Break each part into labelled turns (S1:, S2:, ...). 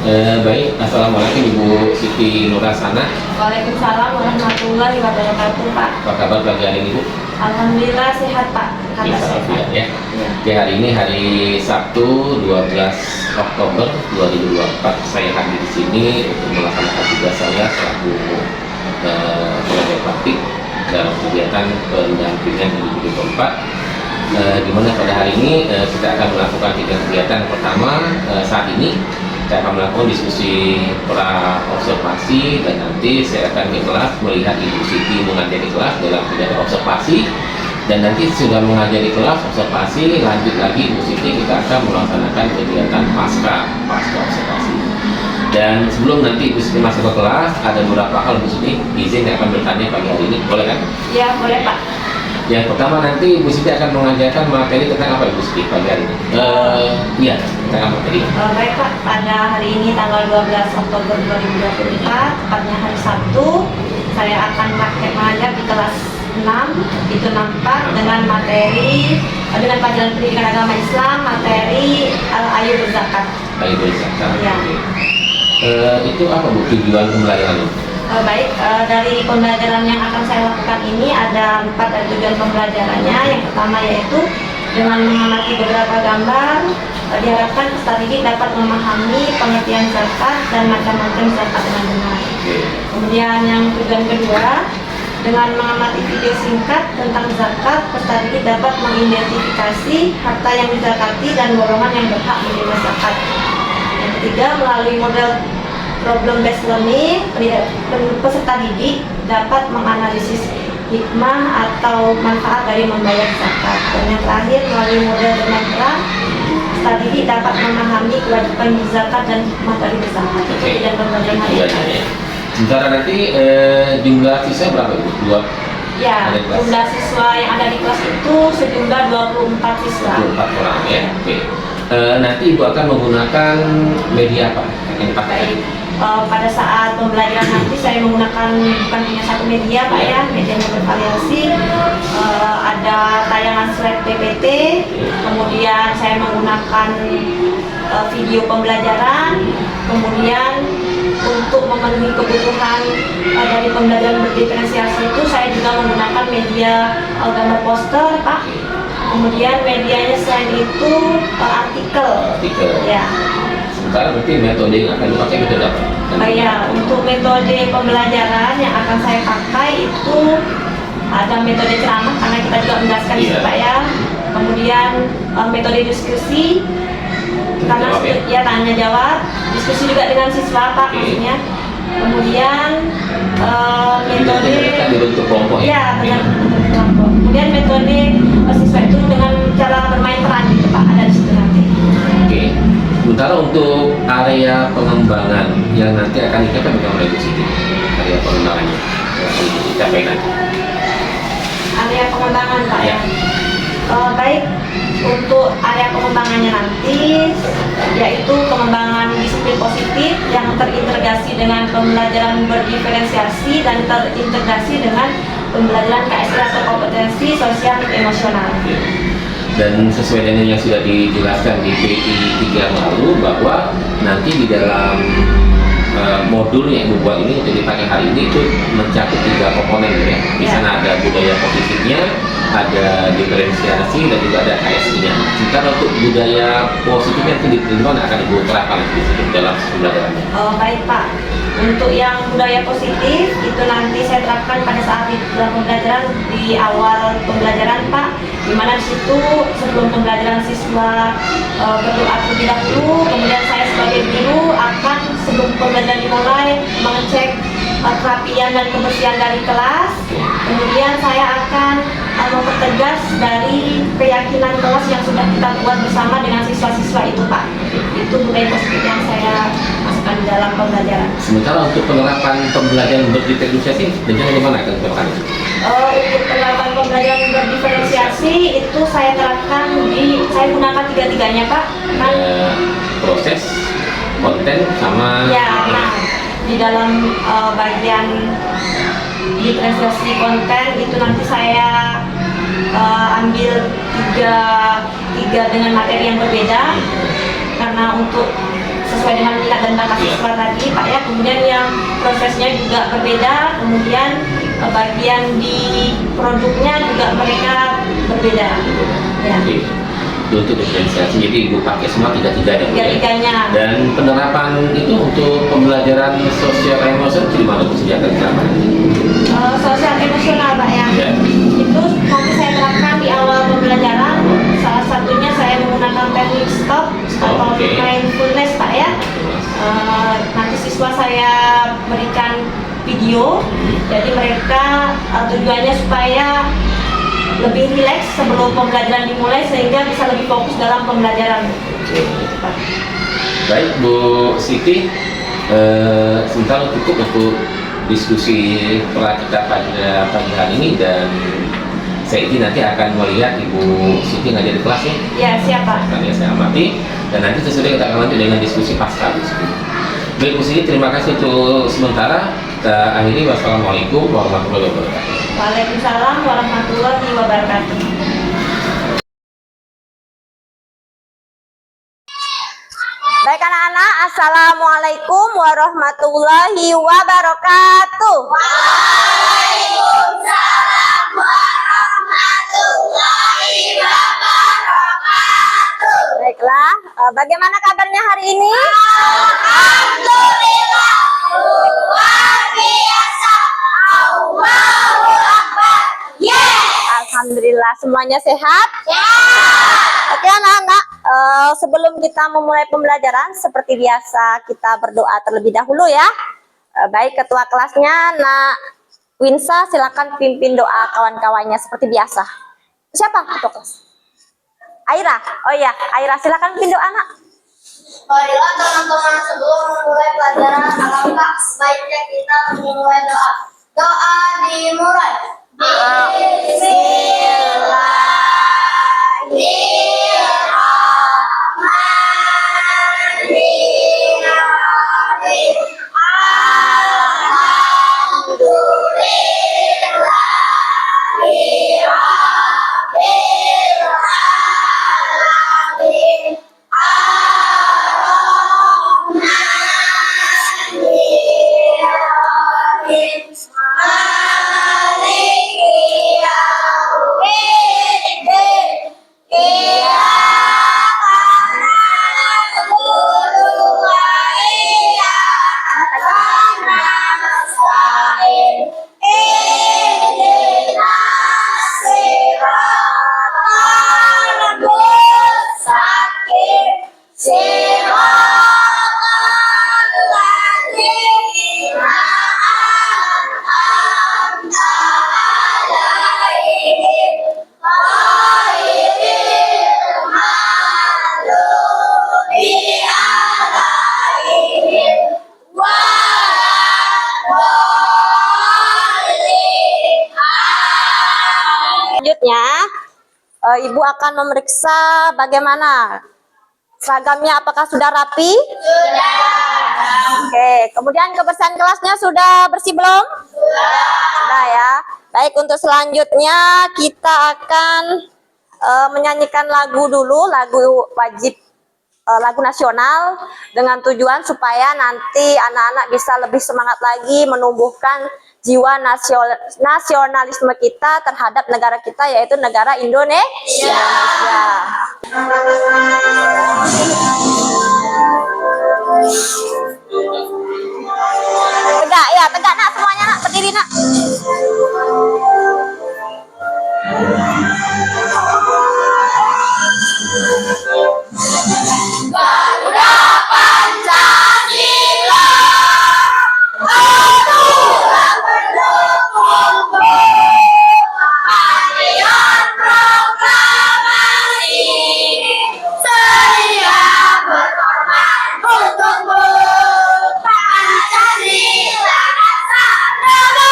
S1: Baik, Assalamualaikum Ibu Siti Nurasana.
S2: Waalaikumsalam warahmatullahi wabarakatuh, Pak.
S1: Apa kabar pagi hari ini, Bu?
S2: Alhamdulillah sehat, Pak. Kabar
S1: Alhamdulillah
S2: sehat.
S1: ya.
S2: Ya.
S1: Oke, hari ini hari Sabtu 12 Oktober 2024. Saya hadir di sini untuk melaksanakan tugas saya selaku pelajar praktik dalam kegiatan pendampingan individu keempat. Di mana pada hari ini kita akan melakukan kegiatan pertama. Saat ini saya akan melakukan diskusi pra observasi dan nanti saya akan ke kelas melihat Ibu Siti mengajari kelas dalam kegiatan observasi, dan nanti sudah mengajari kelas observasi lanjut lagi Ibu Siti kita akan melaksanakan kegiatan pasca observasi. Dan sebelum nanti Ibu Siti masuk ke kelas, ada beberapa hal Ibu Siti izin yang akan bertanya pagi hari ini, boleh kan?
S2: Ya, boleh, Pak.
S1: Yang pertama nanti Ibu Siti akan mengajarkan materi tentang apa Ibu Siti pagi hari ini? Iya, tentang materi.
S2: Baik, Pak. Pada hari ini tanggal 12 Oktober 2024, tepatnya hari Sabtu, saya akan praktek mengajar di kelas 6, itu 64 dengan materi dengan pelajaran pendidikan agama Islam, materi Ayo Berzakat.
S1: Ayo Berzakat.
S2: Ya.
S1: Itu apa Bu tujuan pembelajaran?
S2: Baik, dari pembelajaran yang akan saya lakukan ini ada 4 dari tujuan pembelajarannya. Yang pertama yaitu dengan mengamati beberapa gambar, diharapkan peserta didik dapat memahami pengertian zakat dan macam-macam zakat dengan benar. Kemudian yang tujuan kedua, dengan mengamati video singkat tentang zakat, peserta didik dapat mengidentifikasi harta yang dizakati dan golongan yang berhak menerima zakat. Yang ketiga, melalui model problem based learning, peserta didik dapat menganalisis hikmah atau manfaat dari membayar zakat. Dan yang terakhir, melalui model dengan terang, peserta didik dapat memahami kewajiban berzakat dan hikmah dari berzakat. Dan pembelajaran hari ini.
S1: Sementara nanti jumlah siswa berapa Ibu? Dua?
S2: Ya, jumlah siswa yang ada di kelas itu sejumlah 24 siswa.
S1: 24 orang ya. Oke. Nanti Ibu akan menggunakan media apa yang dipakai?
S2: Pada saat pembelajaran nanti saya menggunakan bukan hanya satu media, Pak ya, medianya bervariasi. Ada tayangan slide PPT, kemudian saya menggunakan video pembelajaran, kemudian untuk memenuhi kebutuhan dari pembelajaran berdiferensiasi itu saya juga menggunakan media gambar poster, Pak. Kemudian medianya selain itu artikel. Ya.
S1: Sementara berarti metode yang akan dipakai metode apa?
S2: Ya, untuk metode pembelajaran yang akan saya pakai itu ada metode ceramah karena kita juga menjelaskan supaya, kemudian metode diskusi karena ya tanya jawab, diskusi juga dengan siswa Pak maksudnya. Kemudian metode
S1: bentuk kelompok
S2: ya dengan bentuk kelompok. Kemudian metode siswa itu dengan cara bermain peran gitu Pak, ada di situ nanti.
S1: Oke. Sementara untuk area pengembangan yang nanti akan dicapai oleh Ibu Siti, area pengembangannya yang dicapai nanti.
S2: Area pengembangan Pak ya. Baik, untuk area pengembangannya nanti yaitu pengembangan disiplin positif yang terintegrasi dengan pembelajaran berdiferensiasi dan terintegrasi dengan pembelajaran KSI atau kompetensi sosial emosional.
S1: Dan sesuai dengan yang sudah dijelaskan di PI 3 yang lalu, bahwa nanti di dalam modul yang Ibu buat ini untuk dipakai hari ini itu mencakup 3 komponen ya. Di sana ada budaya positifnya, ada diferensiasi, dan juga ada KSI-nya. Sementara untuk budaya positifnya itu di mana akan Ibu terapkan di dalam pembelajarannya?
S2: Baik Pak. Untuk yang budaya positif itu nanti saya terapkan pada saat di dalam pembelajaran di awal pembelajaran Pak, di mana di situ sebelum pembelajaran siswa berdoa terlebih dahulu, kemudian saya sebagai guru akan sebelum pembelajaran dimulai mengecek kerapian dan kebersihan dari kelas. Kemudian saya akan mempertegas dari keyakinan kelas yang sudah kita buat bersama dengan siswa-siswa itu Pak. Itu budaya positif yang saya masukkan di dalam pembelajaran.
S1: Sementara untuk penerapan pembelajaran berdiferensiasi, rencana gimana akan diterapkan?
S2: Untuk penerapan pembelajaran berdiferensiasi itu saya terapkan saya gunakan tiga-tiganya Pak.
S1: Proses, konten, sama
S2: ya, nah, di dalam bagian diferensiasi konten itu nanti saya ambil tiga dengan materi yang berbeda karena untuk sesuai dengan minat dan bakat siswa tadi Pak ya. Kemudian yang prosesnya juga berbeda, kemudian bagian di produknya juga mereka berbeda ya.
S1: Oke. Untuk diferensiasi, jadi ibu pakai semua tiga-tiga ya, Bu, ya?
S2: Tiga-tiganya.
S1: Dan penerapan itu untuk pembelajaran sosial emosional di mana Bu sediakan selama ini?
S2: Sosial emosional Pak ya.
S1: Ya.
S2: Itu nanti saya terapkan di awal pembelajaran. Salah satunya saya menggunakan teknik stop atau
S1: Oke.
S2: mindfulness Pak ya. Nanti siswa saya berikan video, jadi mereka tujuannya supaya lebih rileks sebelum pembelajaran dimulai sehingga bisa lebih fokus dalam pembelajaran.
S1: Oke. Baik Bu Siti, sementara cukup untuk diskusi kita pada pagi hari ini, dan saya ini nanti akan melihat Ibu Siti ngajar di kelas ya.
S2: Ya siapa?
S1: Akan ya saya amati, dan nanti sesudah kita akan lanjut dengan diskusi pasca Bu Siti. Baik Bu Siti, terima kasih untuk sementara. Kita akhiri, wassalamualaikum warahmatullahi wabarakatuh.
S2: Waalaikumsalam warahmatullahi wabarakatuh.
S3: Baik anak-anak, assalamualaikum warahmatullahi wabarakatuh. Waalaikumsalam warahmatullahi wabarakatuh. Baiklah, bagaimana kabarnya hari ini? Alhamdulillah, luar biasa. Allahu Akbar. Alhamdulillah, semuanya sehat? Oke anak-anak, sebelum kita memulai pembelajaran, seperti biasa kita berdoa terlebih dahulu ya. Baik ketua kelasnya, Nak Winsa, silakan pimpin doa kawan-kawannya seperti biasa. Siapa ketua kelas? Aira. Oh iya, Aira silakan pimpin doa, Nak.
S4: Marilah teman-teman, sebelum memulai pelajaran alangkah sebaiknya kita memulai doa. Doa dimulai. Bismillahirrahmanirrahim. Alhamdulillahirabbil alamin. Ar-Rahmanir-Rahim. Maliki yaumiddin. Iyyaka na'budu wa iyyaka nasta'in. Ihdinas siratal mustaqim. Siratal ladzina an'amta 'alaihim ghairil maghdubi 'alaihim waladdallin.
S3: Selanjutnya, Ibu akan memeriksa bagaimana seragamnya, apakah sudah rapi? Oke, kemudian kebersihan kelasnya sudah bersih belum? Sudah ya. Baik, untuk selanjutnya kita akan menyanyikan lagu dulu, lagu wajib, lagu nasional, dengan tujuan supaya nanti anak-anak bisa lebih semangat lagi menumbuhkan jiwa nasionalisme kita terhadap negara kita, yaitu negara Indonesia. Tegak ya, tegak nak semuanya nak, berdiri nak.
S4: Garuda Pancasila, aturan pendukung Patriot proklamasi, sedia berkorban untukmu. Pancasila Nusantara,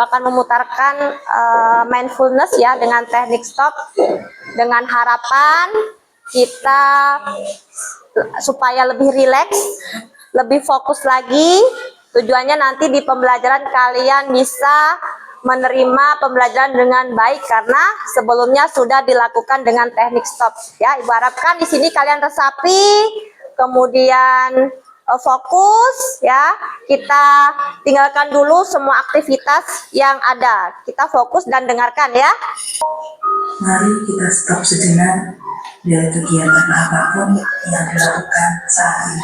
S3: akan memutarkan mindfulness ya dengan teknik stop, dengan harapan kita supaya lebih rileks, lebih fokus lagi. Tujuannya nanti di pembelajaran kalian bisa menerima pembelajaran dengan baik karena sebelumnya sudah dilakukan dengan teknik stop ya. Ibu harapkan di sini kalian resapi, kemudian fokus ya. Kita tinggalkan dulu semua aktivitas yang ada. Kita fokus dan dengarkan ya.
S5: Mari kita stop sejenak dari kegiatan apapun yang dilakukan saat ini.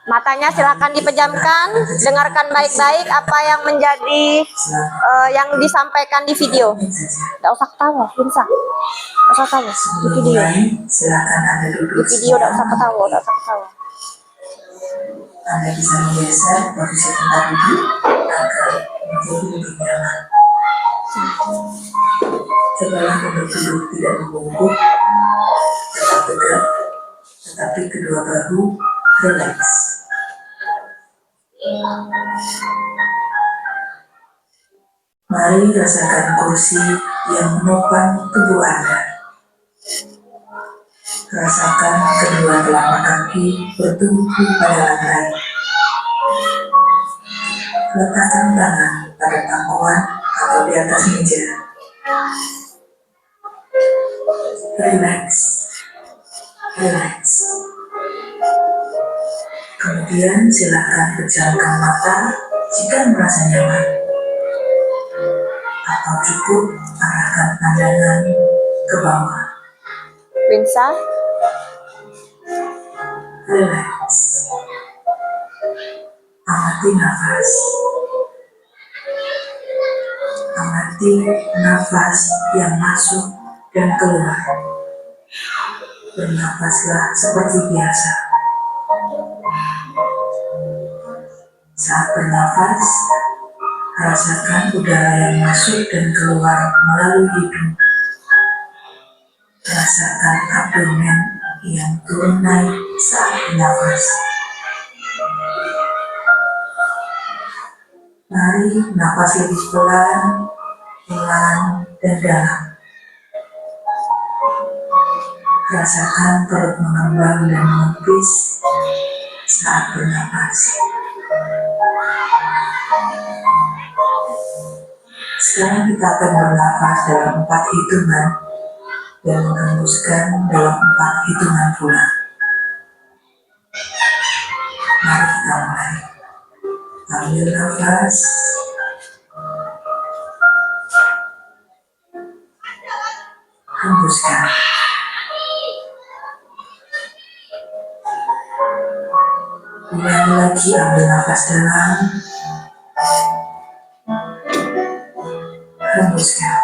S3: Matanya silakan dipejamkan, dengarkan baik-baik apa yang menjadi yang disampaikan di video. Tidak usah ketawa, Pinsa. Tidak usah ketawa di video.
S5: Silakan Anda duduk.
S3: Di video tidak usah ketawa, tidak usah ketawa.
S5: Anda bisa menggeser posisi tempat duduk agar menjadi lebih nyaman. Setelah untuk duduk tidak membungkuk, tetap tegak, tetapi kedua bahu rileks. Mari rasakan kursi yang menopang tubuh Anda. Rasakan kedua telapak kaki bertumpu pada lantai. Letakkan tangan pada pangkuan atau di atas meja. Relax. Relax. Kemudian silakan pejamkan mata jika merasa nyaman. Atau cukup arahkan pandangan ke bawah.
S3: Pinsa.
S5: Relax. Amati nafas. Amati nafas yang masuk dan keluar. Bernafaslah seperti biasa. Saat bernafas, rasakan udara yang masuk dan keluar melalui hidung. Rasakan abdomen yang turun naik saat bernafas. Mari nafas lebih pelan, dan dalam. Rasakan perut mengembang dan mengepis saat bernafas. Sekarang kita akan bernafas dalam 4 hitungan dan menghembuskan dalam 4 hitungan pula. Mari kita mulai. Ambil nafas. Hembuskan. Ulangi lagi, ambil nafas dalam. Hembuskan.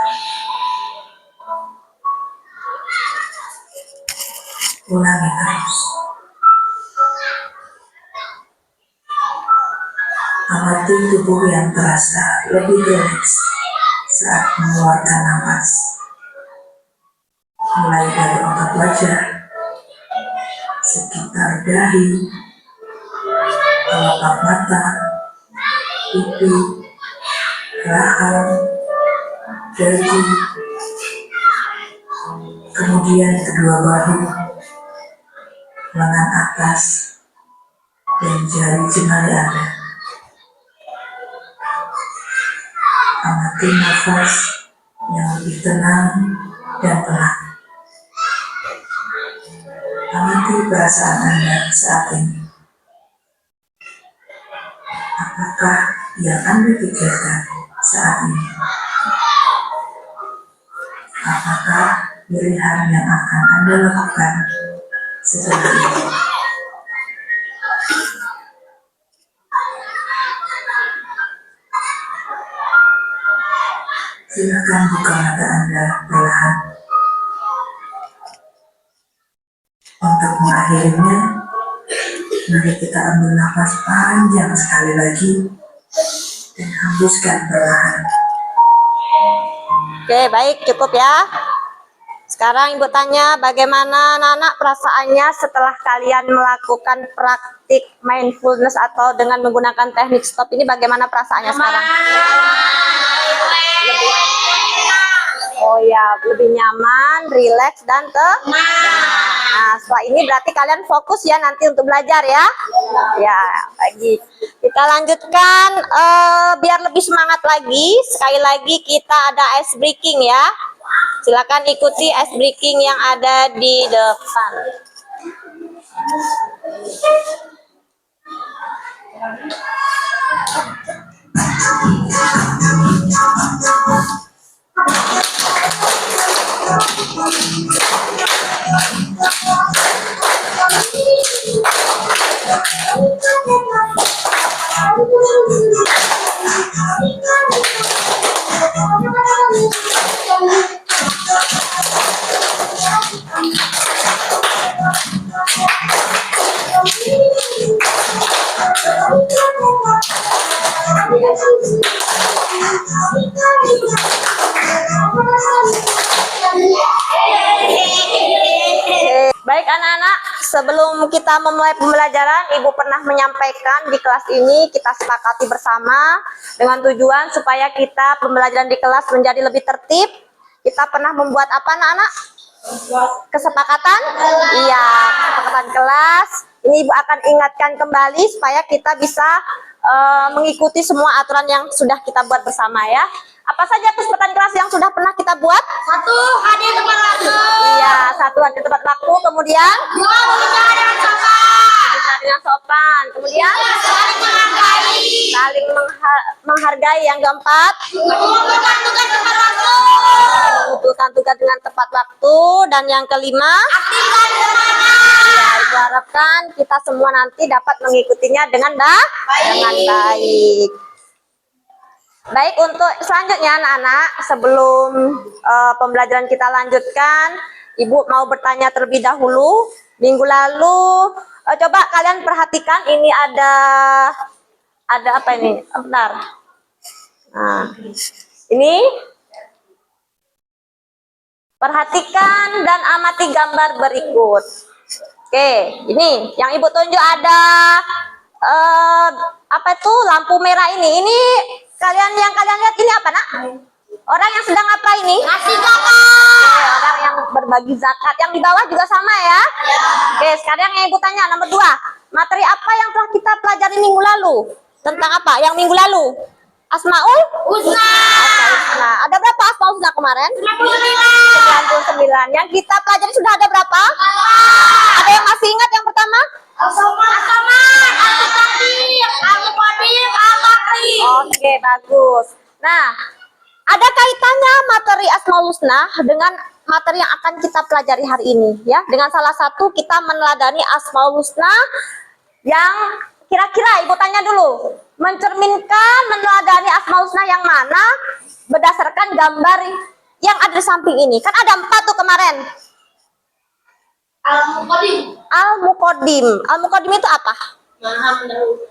S5: Ulangi terus. Amati tubuh yang terasa lebih rileks saat mengeluarkan nafas. Mulai dari otot wajah, sekitar dahi, telapak mata, pipi, rahang, dagu, kemudian kedua bahu, lengan atas, dan jari jemari Anda. Amati nafas yang lebih tenang dan pelan. Amati perasaan Anda saat ini. Apakah yang Anda pikirkan saat ini? Apakah pilihan yang akan Anda lakukan setelah ini? Silakan buka mata Anda perlahan. Untuk mengakhirinya, mari kita ambil nafas panjang sekali lagi dan hembuskan perlahan.
S3: Oke, baik, cukup ya. Sekarang Ibu tanya, bagaimana anak-anak perasaannya setelah kalian melakukan praktik mindfulness atau dengan menggunakan teknik stop ini, bagaimana perasaannya sekarang? Oh ya, lebih nyaman, rileks, dan tenang. Nah, setelah ini berarti kalian fokus ya nanti untuk belajar ya. Ya, lagi. Kita lanjutkan biar lebih semangat lagi. Sekali lagi kita ada ice breaking ya. Silakan ikuti ice breaking yang ada di depan. Baik anak-anak, sebelum kita memulai pembelajaran, Ibu pernah menyampaikan di kelas ini kita sepakati bersama dengan tujuan supaya kita pembelajaran di kelas menjadi lebih tertib. Kita pernah membuat apa anak-anak? Kesepakatan? Iya, kesepakatan kelas. Ini Ibu akan ingatkan kembali supaya kita bisa mengikuti semua aturan yang sudah kita buat bersama ya. Apa saja kesepakatan kelas yang sudah pernah kita buat?
S4: 1. Hadir tepat waktu.
S3: Iya, 1 hadir tepat waktu. Kemudian
S4: 2. Berbicara dengan sopan.
S3: bicara dengan sopan. Kemudian
S4: 3. Saling menghargai.
S3: saling menghargai. Yang keempat,
S4: Mengumpulkan tugas tepat waktu.
S3: mengumpulkan tugas dengan tepat waktu. Dan yang kelima,
S4: Aktifkan semangat.
S3: ya, Ibu harapkan kita semua nanti dapat mengikutinya dengan baik. Baik, untuk selanjutnya anak-anak, sebelum pembelajaran kita lanjutkan, Ibu mau bertanya terlebih dahulu. Minggu lalu, coba kalian perhatikan ini ada apa ini? Bentar. Nah, ini perhatikan dan amati gambar berikut. Oke, ini yang Ibu tunjuk ada apa itu lampu merah ini. Ini kalian lihat ini apa nak? Orang yang sedang apa ini?
S4: Ngasih zakat.
S3: Orang yang berbagi zakat. Yang di bawah juga sama ya? Oke, sekarang yang Ibu tanya nomor 2. Materi apa yang telah kita pelajari minggu lalu? Tentang apa? Yang minggu lalu? Asmaul
S4: Husna.
S3: Husna. Ada berapa Asmaul Husna kemarin? 99. Yang kita pelajari sudah ada berapa? Ada yang masih ingat yang pertama?
S4: Al-Somad. Al-Qadir. Al-Qadir. Al-Bakri.
S3: Oke, bagus. Nah, ada kaitannya materi Asmaul Husna dengan materi yang akan kita pelajari hari ini ya. Dengan salah satu kita meneladani Asmaul Husna yang kira-kira Ibu tanya dulu, mencerminkan meneladani Asmaul Husna yang mana berdasarkan gambar yang ada di samping ini. Kan ada 4 tuh kemarin.
S4: Al-Muqaddim.
S3: Al-Muqaddim. Al-Muqaddim itu apa?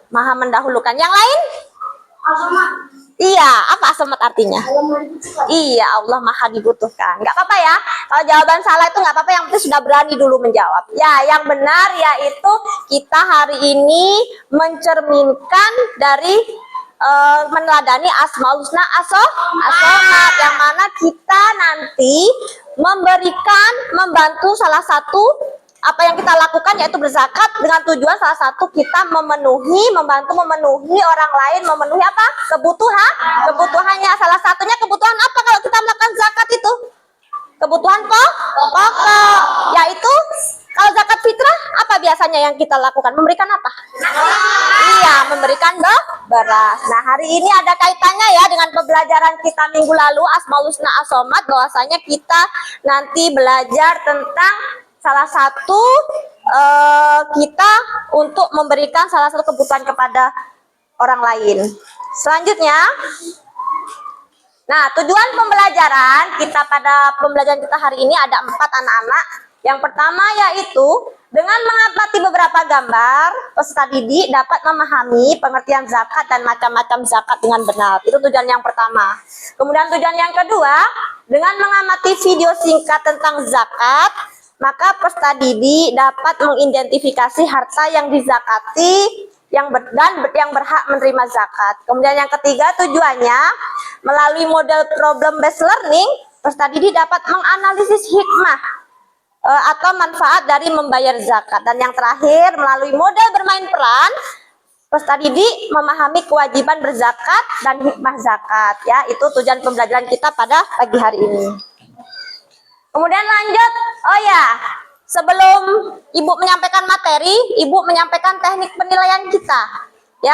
S3: Maha mendahulukan. Yang lain?
S4: Al-Somad.
S3: Iya, apa asomat artinya? Iya, Allah maha dibutuhkan. Nggak apa-apa ya. Kalau jawaban salah itu nggak apa-apa, yang penting sudah berani dulu menjawab. Ya, yang benar yaitu kita hari ini mencerminkan dari meneladani Asmaul Husna asomat, yang mana kita nanti membantu salah satu apa yang kita lakukan yaitu berzakat dengan tujuan salah satu kita membantu memenuhi orang lain, memenuhi apa? Kebutuhannya. Salah satunya kebutuhan apa kalau kita melakukan zakat itu? Kebutuhan pokok, yaitu kalau zakat fitrah apa biasanya yang kita lakukan? Memberikan apa? Iya, memberikan beras. Nah, hari ini ada kaitannya ya dengan pembelajaran kita minggu lalu Asmaul Husna As-Somad, bahwasanya kita nanti belajar tentang salah satu kita untuk memberikan salah satu kebutuhan kepada orang lain. Selanjutnya, nah tujuan pembelajaran kita pada pembelajaran kita hari ini ada 4 anak-anak. Yang pertama yaitu dengan mengamati beberapa gambar, peserta didik dapat memahami pengertian zakat dan macam-macam zakat dengan benar. Itu tujuan yang pertama. Kemudian tujuan yang kedua, dengan mengamati video singkat tentang zakat, maka peserta didik dapat mengidentifikasi harta yang dizakati yang berhak menerima zakat. Kemudian yang ketiga, tujuannya melalui model problem based learning, peserta didik dapat menganalisis hikmah atau manfaat dari membayar zakat. Dan yang terakhir, melalui model bermain peran, peserta didik memahami kewajiban berzakat dan hikmah zakat. Ya, itu tujuan pembelajaran kita pada pagi hari ini. Kemudian lanjut, oh ya, sebelum Ibu menyampaikan materi, Ibu menyampaikan teknik penilaian kita. Ya,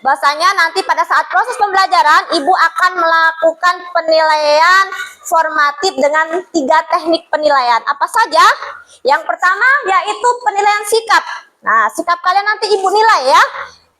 S3: bahasanya nanti pada saat proses pembelajaran, Ibu akan melakukan penilaian formatif dengan 3 teknik penilaian. Apa saja? Yang pertama yaitu penilaian sikap. Nah, sikap kalian nanti Ibu nilai ya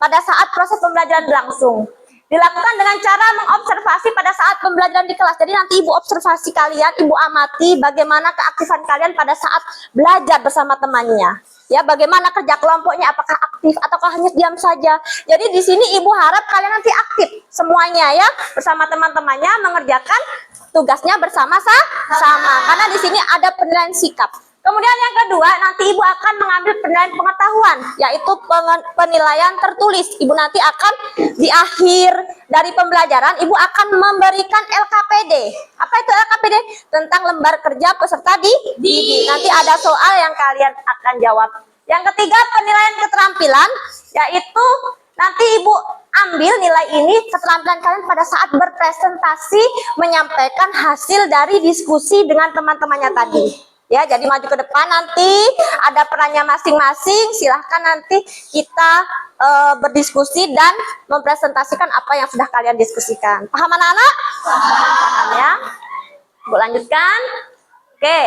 S3: pada saat proses pembelajaran berlangsung. Dilakukan dengan cara mengobservasi pada saat pembelajaran di kelas. Jadi nanti Ibu observasi kalian, Ibu amati bagaimana keaktifan kalian pada saat belajar bersama temannya. Ya, bagaimana kerja kelompoknya, apakah aktif ataukah hanya diam saja. Jadi di sini Ibu harap kalian nanti aktif semuanya ya, bersama teman-temannya mengerjakan tugasnya bersama-sama. Karena di sini ada penilaian sikap. Kemudian yang kedua, nanti Ibu akan mengambil penilaian pengetahuan, yaitu penilaian tertulis. Ibu nanti akan di akhir dari pembelajaran, Ibu akan memberikan LKPD. Apa itu LKPD? Tentang lembar kerja peserta didik. Nanti ada soal yang kalian akan jawab. Yang ketiga, penilaian keterampilan, yaitu nanti Ibu ambil nilai ini keterampilan kalian pada saat berpresentasi menyampaikan hasil dari diskusi dengan teman-temannya tadi. Ya, jadi maju ke depan nanti ada perannya masing-masing. Silahkan nanti kita berdiskusi dan mempresentasikan apa yang sudah kalian diskusikan. Paham anak-anak? Paham ya? Bu lanjutkan. Oke,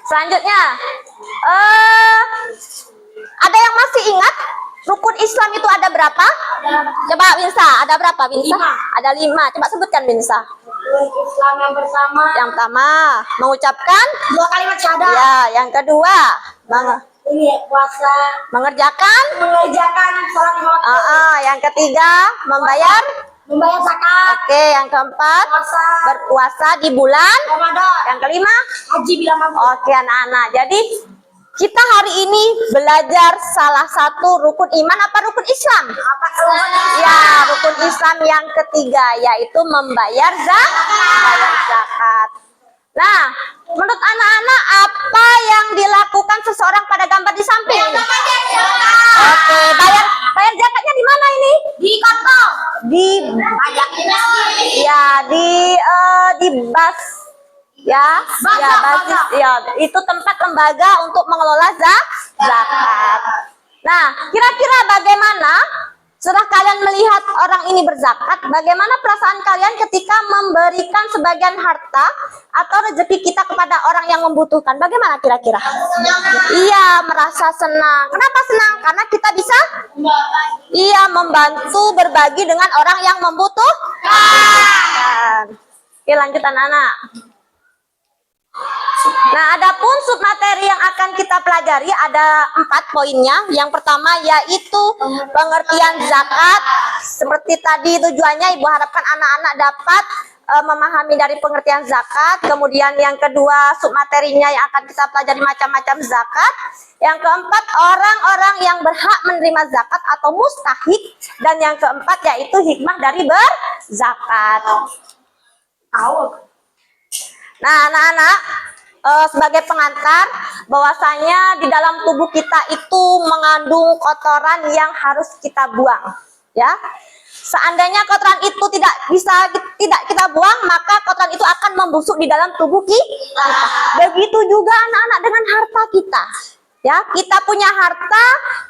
S3: selanjutnya ada yang masih ingat rukun Islam itu ada berapa? Coba Winsa, ada berapa Winsa? Ada 5. Coba sebutkan Winsa.
S4: Rukun Islam yang
S3: pertama mengucapkan
S4: 2 kalimat syahadat.
S3: Ya, yang kedua
S4: Ini puasa,
S3: mengerjakan
S4: sholat 5 waktu.
S3: yang ketiga membayar
S4: zakat.
S3: Oke, yang keempat berpuasa di bulan
S4: Ramadan.
S3: Yang kelima
S4: Haji bila mampu.
S3: oke anak-anak, jadi kita hari ini belajar salah satu rukun iman apa rukun Islam? Ya, rukun Islam yang ketiga yaitu membayar zakat. Nah, menurut anak-anak apa yang dilakukan seseorang pada gambar di samping ini? Oke, bayar zakatnya di mana ini?
S4: Di kantong.
S3: Di bas. Ya, basis, ya, itu tempat lembaga untuk mengelola zakat. Nah, kira-kira bagaimana setelah kalian melihat orang ini berzakat, bagaimana perasaan kalian ketika memberikan sebagian harta atau rezeki kita kepada orang yang membutuhkan? Bagaimana kira-kira? Iya, merasa senang. Kenapa senang? Karena kita bisa membantu berbagi dengan orang yang membutuhkan. Oke, lanjut anak-anak. Nah, adapun submateri yang akan kita pelajari ada 4 poinnya. Yang pertama yaitu pengertian zakat. Seperti tadi tujuannya Ibu harapkan anak-anak dapat memahami dari pengertian zakat. Kemudian yang kedua submaterinya yang akan kita pelajari macam-macam zakat. Yang keempat orang-orang yang berhak menerima zakat atau mustahik. Dan yang keempat yaitu hikmah dari berzakat. Nah, anak-anak, sebagai pengantar, bahwasanya di dalam tubuh kita itu mengandung kotoran yang harus kita buang, ya. Seandainya kotoran itu tidak kita buang, maka kotoran itu akan membusuk di dalam tubuh kita. Begitu juga anak-anak dengan harta kita. Ya, kita punya harta,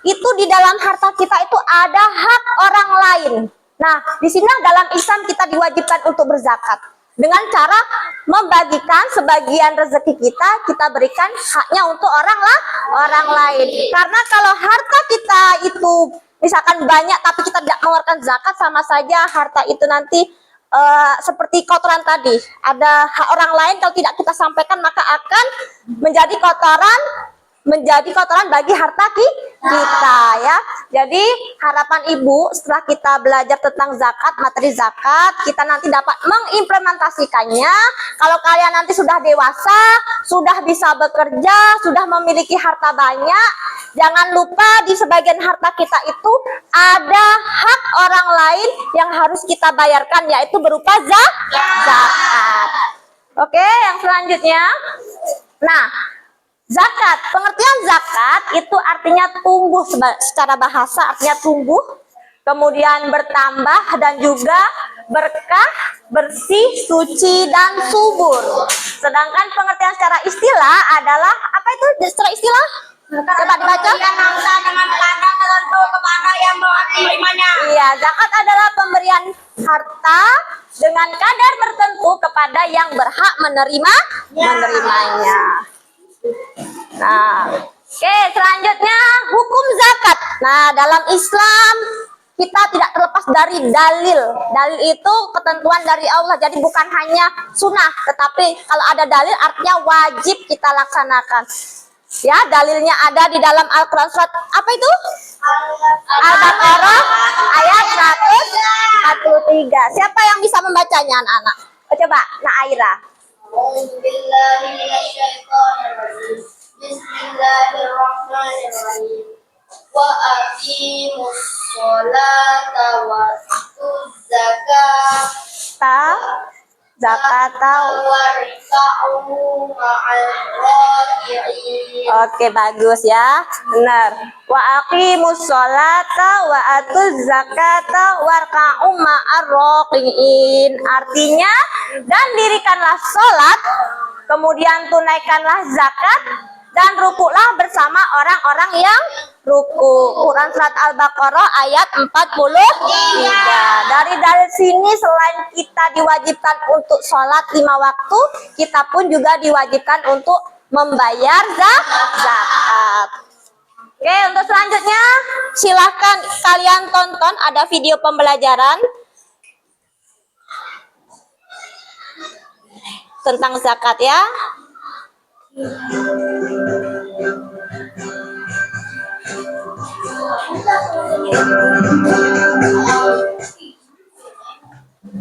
S3: itu di dalam harta kita itu ada hak orang lain. Nah, di sini dalam Islam kita diwajibkan untuk berzakat. Dengan cara membagikan sebagian rezeki kita berikan haknya untuk orang lain. Karena kalau harta kita itu misalkan banyak tapi kita tidak mengeluarkan zakat, sama saja harta itu nanti seperti kotoran tadi, ada hak orang lain kalau tidak kita sampaikan maka akan menjadi kotoran bagi harta kita ya. Jadi harapan Ibu setelah kita belajar tentang zakat, materi zakat, kita nanti dapat mengimplementasikannya. Kalau kalian nanti sudah dewasa, sudah bisa bekerja, sudah memiliki harta banyak, jangan lupa di sebagian harta kita itu ada hak orang lain yang harus kita bayarkan, yaitu berupa zakat. Oke, yang selanjutnya. Nah, zakat, pengertian zakat itu artinya tumbuh, secara bahasa artinya tumbuh, kemudian bertambah dan juga berkah, bersih, suci, dan subur. Sedangkan pengertian secara istilah adalah, apa itu secara istilah? Coba dibaca.
S4: dengan kadar tertentu kepada yang menerimanya.
S3: Iya, zakat adalah pemberian harta dengan kadar tertentu kepada yang berhak menerimanya. Nah, oke, selanjutnya hukum zakat. Nah, dalam Islam kita tidak terlepas dari dalil. Dalil itu ketentuan dari Allah. Jadi bukan hanya sunnah, tetapi kalau ada dalil artinya wajib kita laksanakan. Ya, dalilnya ada di dalam Al-Quran surat apa itu? Al-Baqarah ayat 143. Siapa yang bisa membacanya, anak-anak? Coba, Naira.
S4: Bismillahirrahmanirrahim. Wa aqimus sholata wa atuz
S3: Zakata.
S4: warka'u ma'al raki'in.
S3: Oke, bagus ya. Benar. Wa aqimus sholata wa atuz zakata warka'u ma'ar raki'in. Artinya, dan dirikanlah sholat, kemudian tunaikanlah zakat, dan rukuklah bersama orang-orang yang ruku. Quran surat Al-Baqarah ayat 43. Dari sini selain kita diwajibkan untuk sholat 5 waktu, kita pun juga diwajibkan untuk membayar zakat. Oke, untuk selanjutnya silahkan kalian tonton, ada video pembelajaran tentang zakat ya.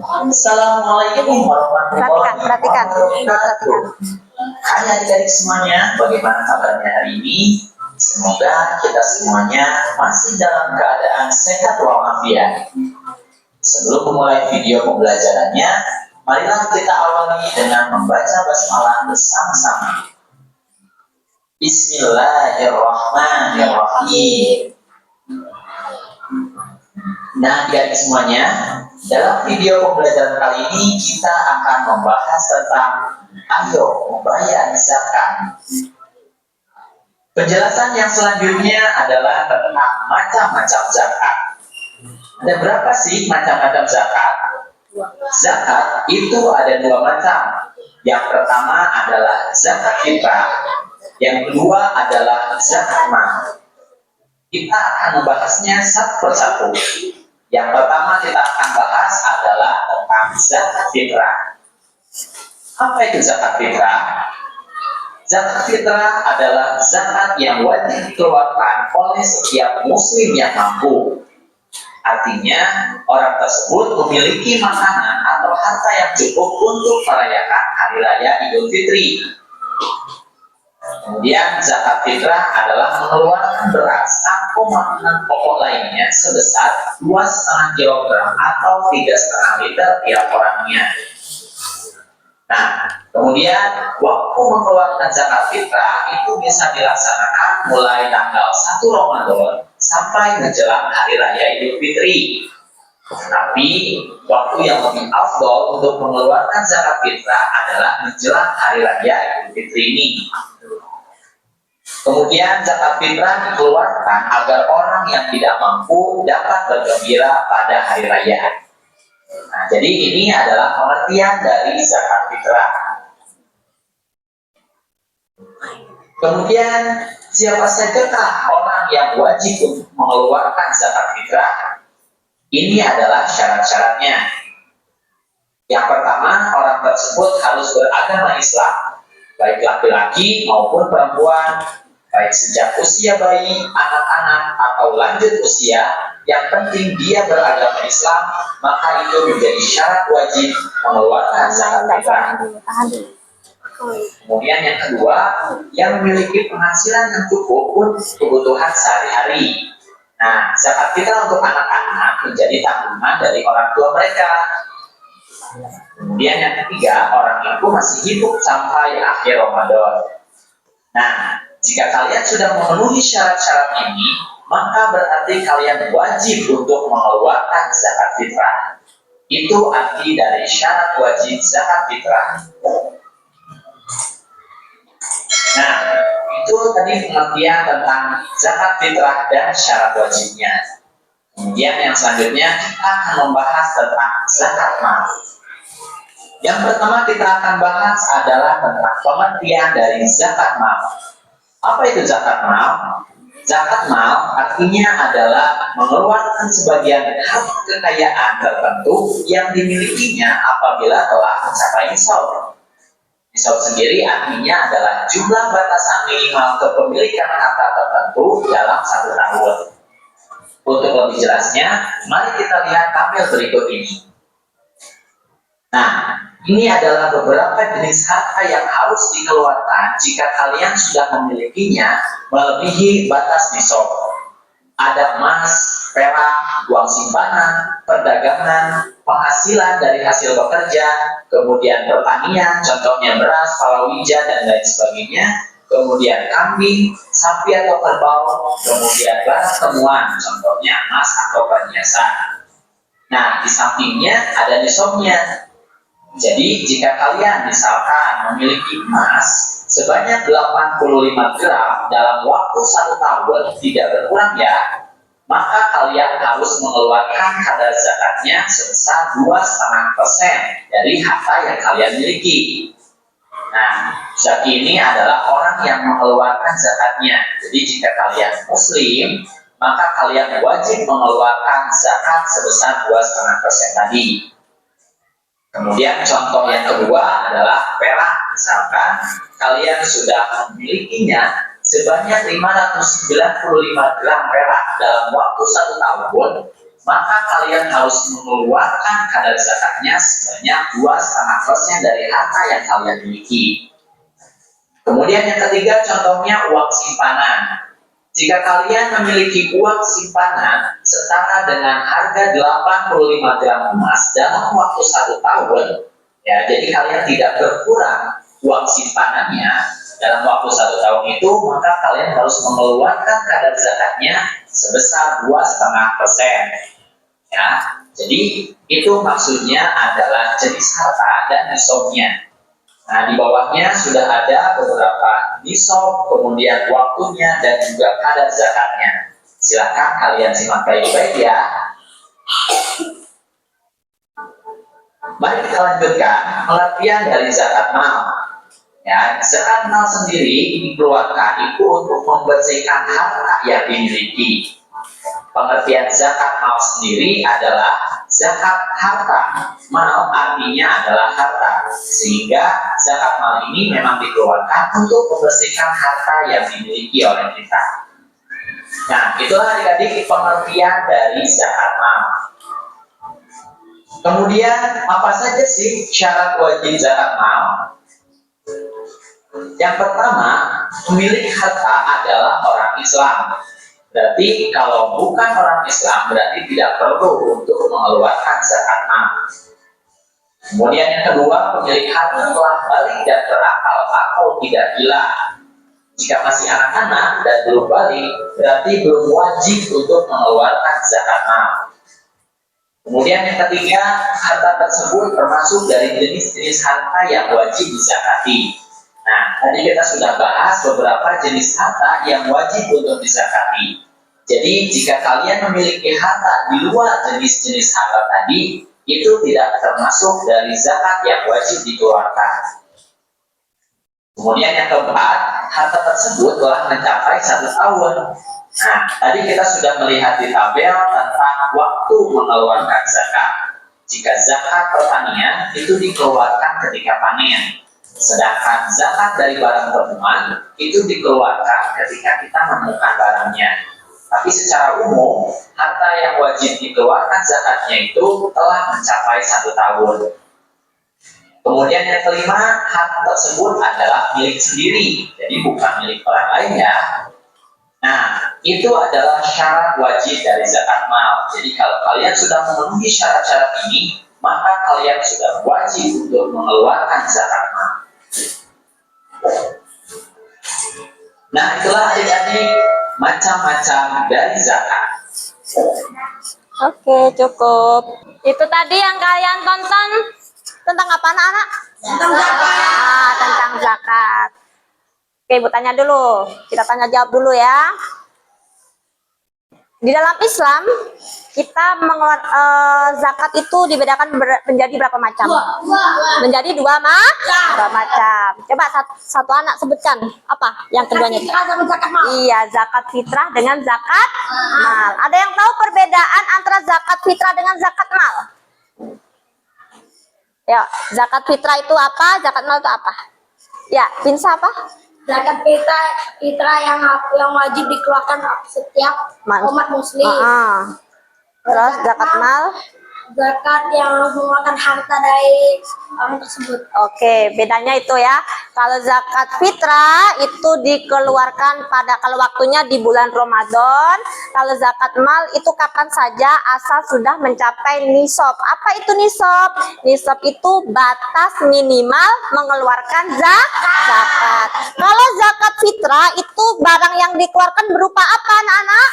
S6: Assalamualaikum warahmatullahi
S3: Perhatikan.
S6: wabarakatuh. Hai adik-adik semuanya, bagaimana kabarnya hari ini? Semoga kita semuanya masih dalam keadaan sehat walafiat. Sebelum memulai video pembelajarannya, marilah kita awali dengan membaca basmalah bersama-sama. Bismillahirrahmanirrahim. Nah, adik-adik semuanya, dalam video pembelajaran kali ini kita akan membahas tentang ayo membayar zakat. Penjelasan yang selanjutnya adalah tentang macam-macam zakat. Ada berapa sih macam-macam zakat? Zakat itu ada 2 macam. Yang pertama adalah zakat fitrah, yang kedua adalah zakat mal. Kita akan membahasnya satu persatu. Yang pertama kita akan bahas adalah tentang zakat fitrah. Apa itu zakat fitrah? Zakat fitrah adalah zakat yang wajib dikeluarkan oleh setiap muslim yang mampu. Artinya, orang tersebut memiliki makanan atau harta yang cukup untuk merayakan hari raya Idul Fitri. Kemudian zakat fitrah adalah mengeluarkan beras atau makanan pokok lainnya sebesar 2,5 kg atau 3,5 liter tiap orangnya. Nah, kemudian waktu mengeluarkan zakat fitrah itu bisa dilaksanakan mulai tanggal 1 Ramadan sampai menjelang hari raya Idul Fitri. Tapi waktu yang lebih afdol untuk mengeluarkan zakat fitrah adalah menjelang hari raya Idul Fitri ini. Kemudian zakat fitrah dikeluarkan agar orang yang tidak mampu dapat bergembira pada hari raya. Nah, jadi ini adalah pengertian dari zakat fitrah. Kemudian siapa sajakah orang yang wajib untuk mengeluarkan zakat fitrah? Ini adalah syarat-syaratnya. Yang pertama, orang tersebut harus beragama Islam, baik laki-laki maupun perempuan, baik sejak usia bayi, anak-anak, atau lanjut usia. Yang penting dia beragama Islam, maka itu menjadi syarat wajib mengeluarkan zakat fitrah. Kemudian yang kedua, yang memiliki penghasilan yang cukup untuk kebutuhan sehari-hari. Nah, zakat fitrah untuk anak-anak menjadi tanggungan dari orang tua mereka. Kemudian yang ketiga, orang itu masih hidup sampai akhir Ramadan. Nah, jika kalian sudah memenuhi syarat-syarat ini, maka berarti kalian wajib untuk mengeluarkan zakat fitrah. Itu arti dari syarat wajib zakat fitrah. Nah, itu tadi pengertian tentang zakat fitrah dan syarat wajibnya. Kemudian yang selanjutnya kita akan membahas tentang zakat mal. Yang pertama kita akan bahas adalah tentang pengertian dari zakat mal. Apa itu zakat mal? Zakat mal artinya adalah mengeluarkan sebagian harta kekayaan tertentu yang dimilikinya apabila telah mencapai nisab. Nisab sendiri artinya adalah jumlah batasan minimal kepemilikan harta tertentu dalam 1 tahun. Untuk lebih jelasnya, mari kita lihat tabel berikut ini. Nah, ini adalah beberapa jenis harta yang harus dikeluarkan jika kalian sudah memilikinya melebihi batas nisab. Ada emas, perak, uang simpanan, perdagangan, penghasilan dari hasil bekerja, kemudian pertanian, contohnya beras, palawija, dan lain sebagainya, kemudian kambing, sapi atau kerbau, kemudian barang temuan, contohnya emas atau perhiasan. Nah, di sampingnya ada nisabnya. Jadi, jika kalian misalkan memiliki emas sebanyak 85 gram dalam waktu 1 tahun tidak berkurang ya, maka kalian harus mengeluarkan kadar zakatnya sebesar 2,5% dari harta yang kalian miliki. Nah, zaki ini adalah orang yang mengeluarkan zakatnya. Jadi, jika kalian muslim, maka kalian wajib mengeluarkan zakat sebesar 2,5% tadi. Kemudian contoh yang kedua adalah perak. Misalkan kalian sudah memilikinya sebanyak 595 gram perak dalam waktu 1 tahun, maka kalian harus mengeluarkan kadar zakatnya sebanyak 2,5% dari harta yang kalian miliki. Kemudian yang ketiga contohnya uang simpanan. Jika kalian memiliki uang simpanan setara dengan harga 85 gram emas dalam waktu 1 tahun, ya, jadi kalian tidak berkurang uang simpanannya dalam waktu 1 tahun itu, maka kalian harus mengeluarkan kadar zakatnya sebesar 2,5%. Ya, jadi itu maksudnya adalah jenis harta dan nisabnya. Nah, di bawahnya sudah ada beberapa nisab, kemudian waktunya, dan juga kadar zakatnya. Silakan kalian simak baik-baik ya. Mari kita lanjutkan pengertian dari zakat mal. Ya, zakat mal sendiri dikeluarkan itu untuk membersihkan harta yang dimiliki. Pengertian zakat mal sendiri adalah zakat harta. Mal artinya adalah harta, sehingga zakat mal ini memang dikeluarkan untuk membersihkan harta yang dimiliki oleh kita. Nah, itulah adik-adik pengertian dari zakat mal. Kemudian apa saja sih syarat wajib zakat mal? Yang pertama, pemilik harta adalah orang Islam. Berarti kalau bukan orang Islam berarti tidak perlu untuk mengeluarkan zakat mal. Kemudian yang kedua, pemilik harta telah balik dan berakal atau tidak gila. Jika masih anak-anak dan belum balik, berarti belum wajib untuk mengeluarkan zakat mal. Kemudian yang ketiga, harta tersebut termasuk dari jenis-jenis harta yang wajib dizakati. Nah, tadi kita sudah bahas beberapa jenis harta yang wajib untuk dizakati. Jadi, jika kalian memiliki harta di luar jenis-jenis harta tadi, itu tidak termasuk dari zakat yang wajib dikeluarkan. Kemudian yang keempat, harta tersebut telah mencapai 1 tahun. Nah, tadi kita sudah melihat di tabel tentang waktu mengeluarkan zakat. Jika zakat pertanian itu dikeluarkan ketika panen, sedangkan zakat dari barang temuan itu dikeluarkan ketika kita menemukan barangnya. Tapi secara umum, harta yang wajib dikeluarkan zakatnya itu telah mencapai 1 tahun. Kemudian yang kelima, harta tersebut adalah milik sendiri, jadi bukan milik orang lain ya. Nah, itu adalah syarat wajib dari zakat mal. Jadi kalau kalian sudah memenuhi syarat-syarat ini, maka kalian sudah wajib untuk mengeluarkan zakat mal. Nah, itulah adik-adik macam-macam dari zakat.
S3: Oke, cukup. Itu tadi yang kalian tonton tentang apa, anak-anak?
S4: Tentang zakat.
S3: Tentang zakat. Oke, Ibu tanya dulu. Kita tanya jawab dulu ya. Di dalam Islam, kita zakat itu dibedakan menjadi berapa macam? Menjadi dua macam. Coba satu anak sebutkan apa yang keduanya? Iya, zakat fitrah dengan zakat mal. Ada yang tahu perbedaan antara zakat fitrah dengan zakat mal? Ya, zakat fitrah itu apa? Zakat mal itu apa? Ya, Pinsa apa?
S4: Zakat fitrah yang wajib dikeluarkan setiap umat muslim.
S3: Terus zakat mal?
S4: Zakat yang mengeluarkan harta dari orang tersebut.
S3: Oke, bedanya itu ya. Kalau zakat fitrah itu dikeluarkan kalau waktunya di bulan Ramadan. Kalau zakat mal itu kapan saja asal sudah mencapai nisab. Apa itu nisab? Nisab itu batas minimal mengeluarkan zakat. Kalau zakat fitrah itu barang yang dikeluarkan berupa apa, anak-anak?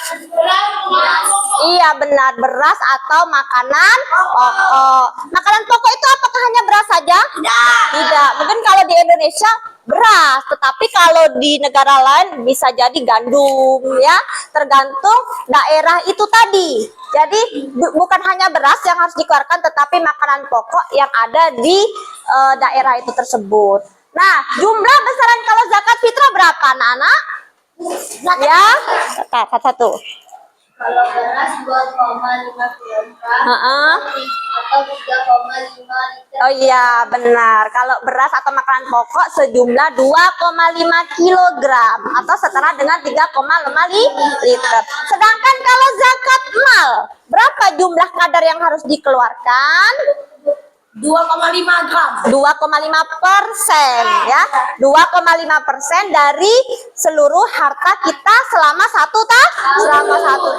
S3: Iya benar, beras atau makanan pokok. Makanan pokok itu apakah hanya beras saja? Tidak. Mungkin kalau di Indonesia beras, tetapi kalau di negara lain bisa jadi gandum ya, tergantung daerah itu tadi. Jadi bukan hanya beras yang harus dikeluarkan, tetapi makanan pokok yang ada di daerah itu tersebut. Nah, jumlah besaran kalau zakat fitrah berapa, anak-anak? Ya, satu.
S4: Kalau beras 2,5 kilogram atau 3,5 liter.
S3: Oh iya benar. Kalau beras atau makanan pokok sejumlah 2,5 kilogram atau setara dengan 3,5 liter. Sedangkan kalau zakat mal, berapa jumlah kadar yang harus dikeluarkan?
S4: 2,5 gram.
S3: 2,5% ya. 2,5% dari seluruh harta kita selama satu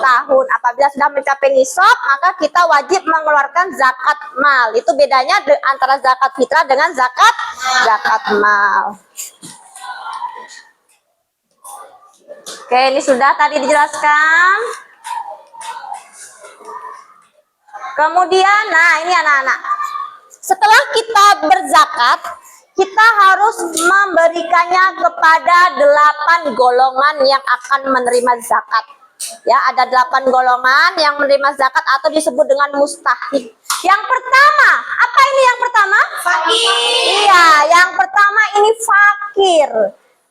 S3: tahun. Apabila sudah mencapai nisab, maka kita wajib mengeluarkan zakat mal. Itu bedanya antara zakat fitrah dengan zakat mal. Oke, ini sudah tadi dijelaskan. Kemudian, nah ini anak-anak. Setelah kita berzakat, kita harus memberikannya kepada 8 golongan yang akan menerima zakat. Ya, ada 8 golongan yang menerima zakat atau disebut dengan mustahik. Yang pertama, apa ini yang pertama?
S4: Fakir.
S3: Iya, yang pertama ini fakir.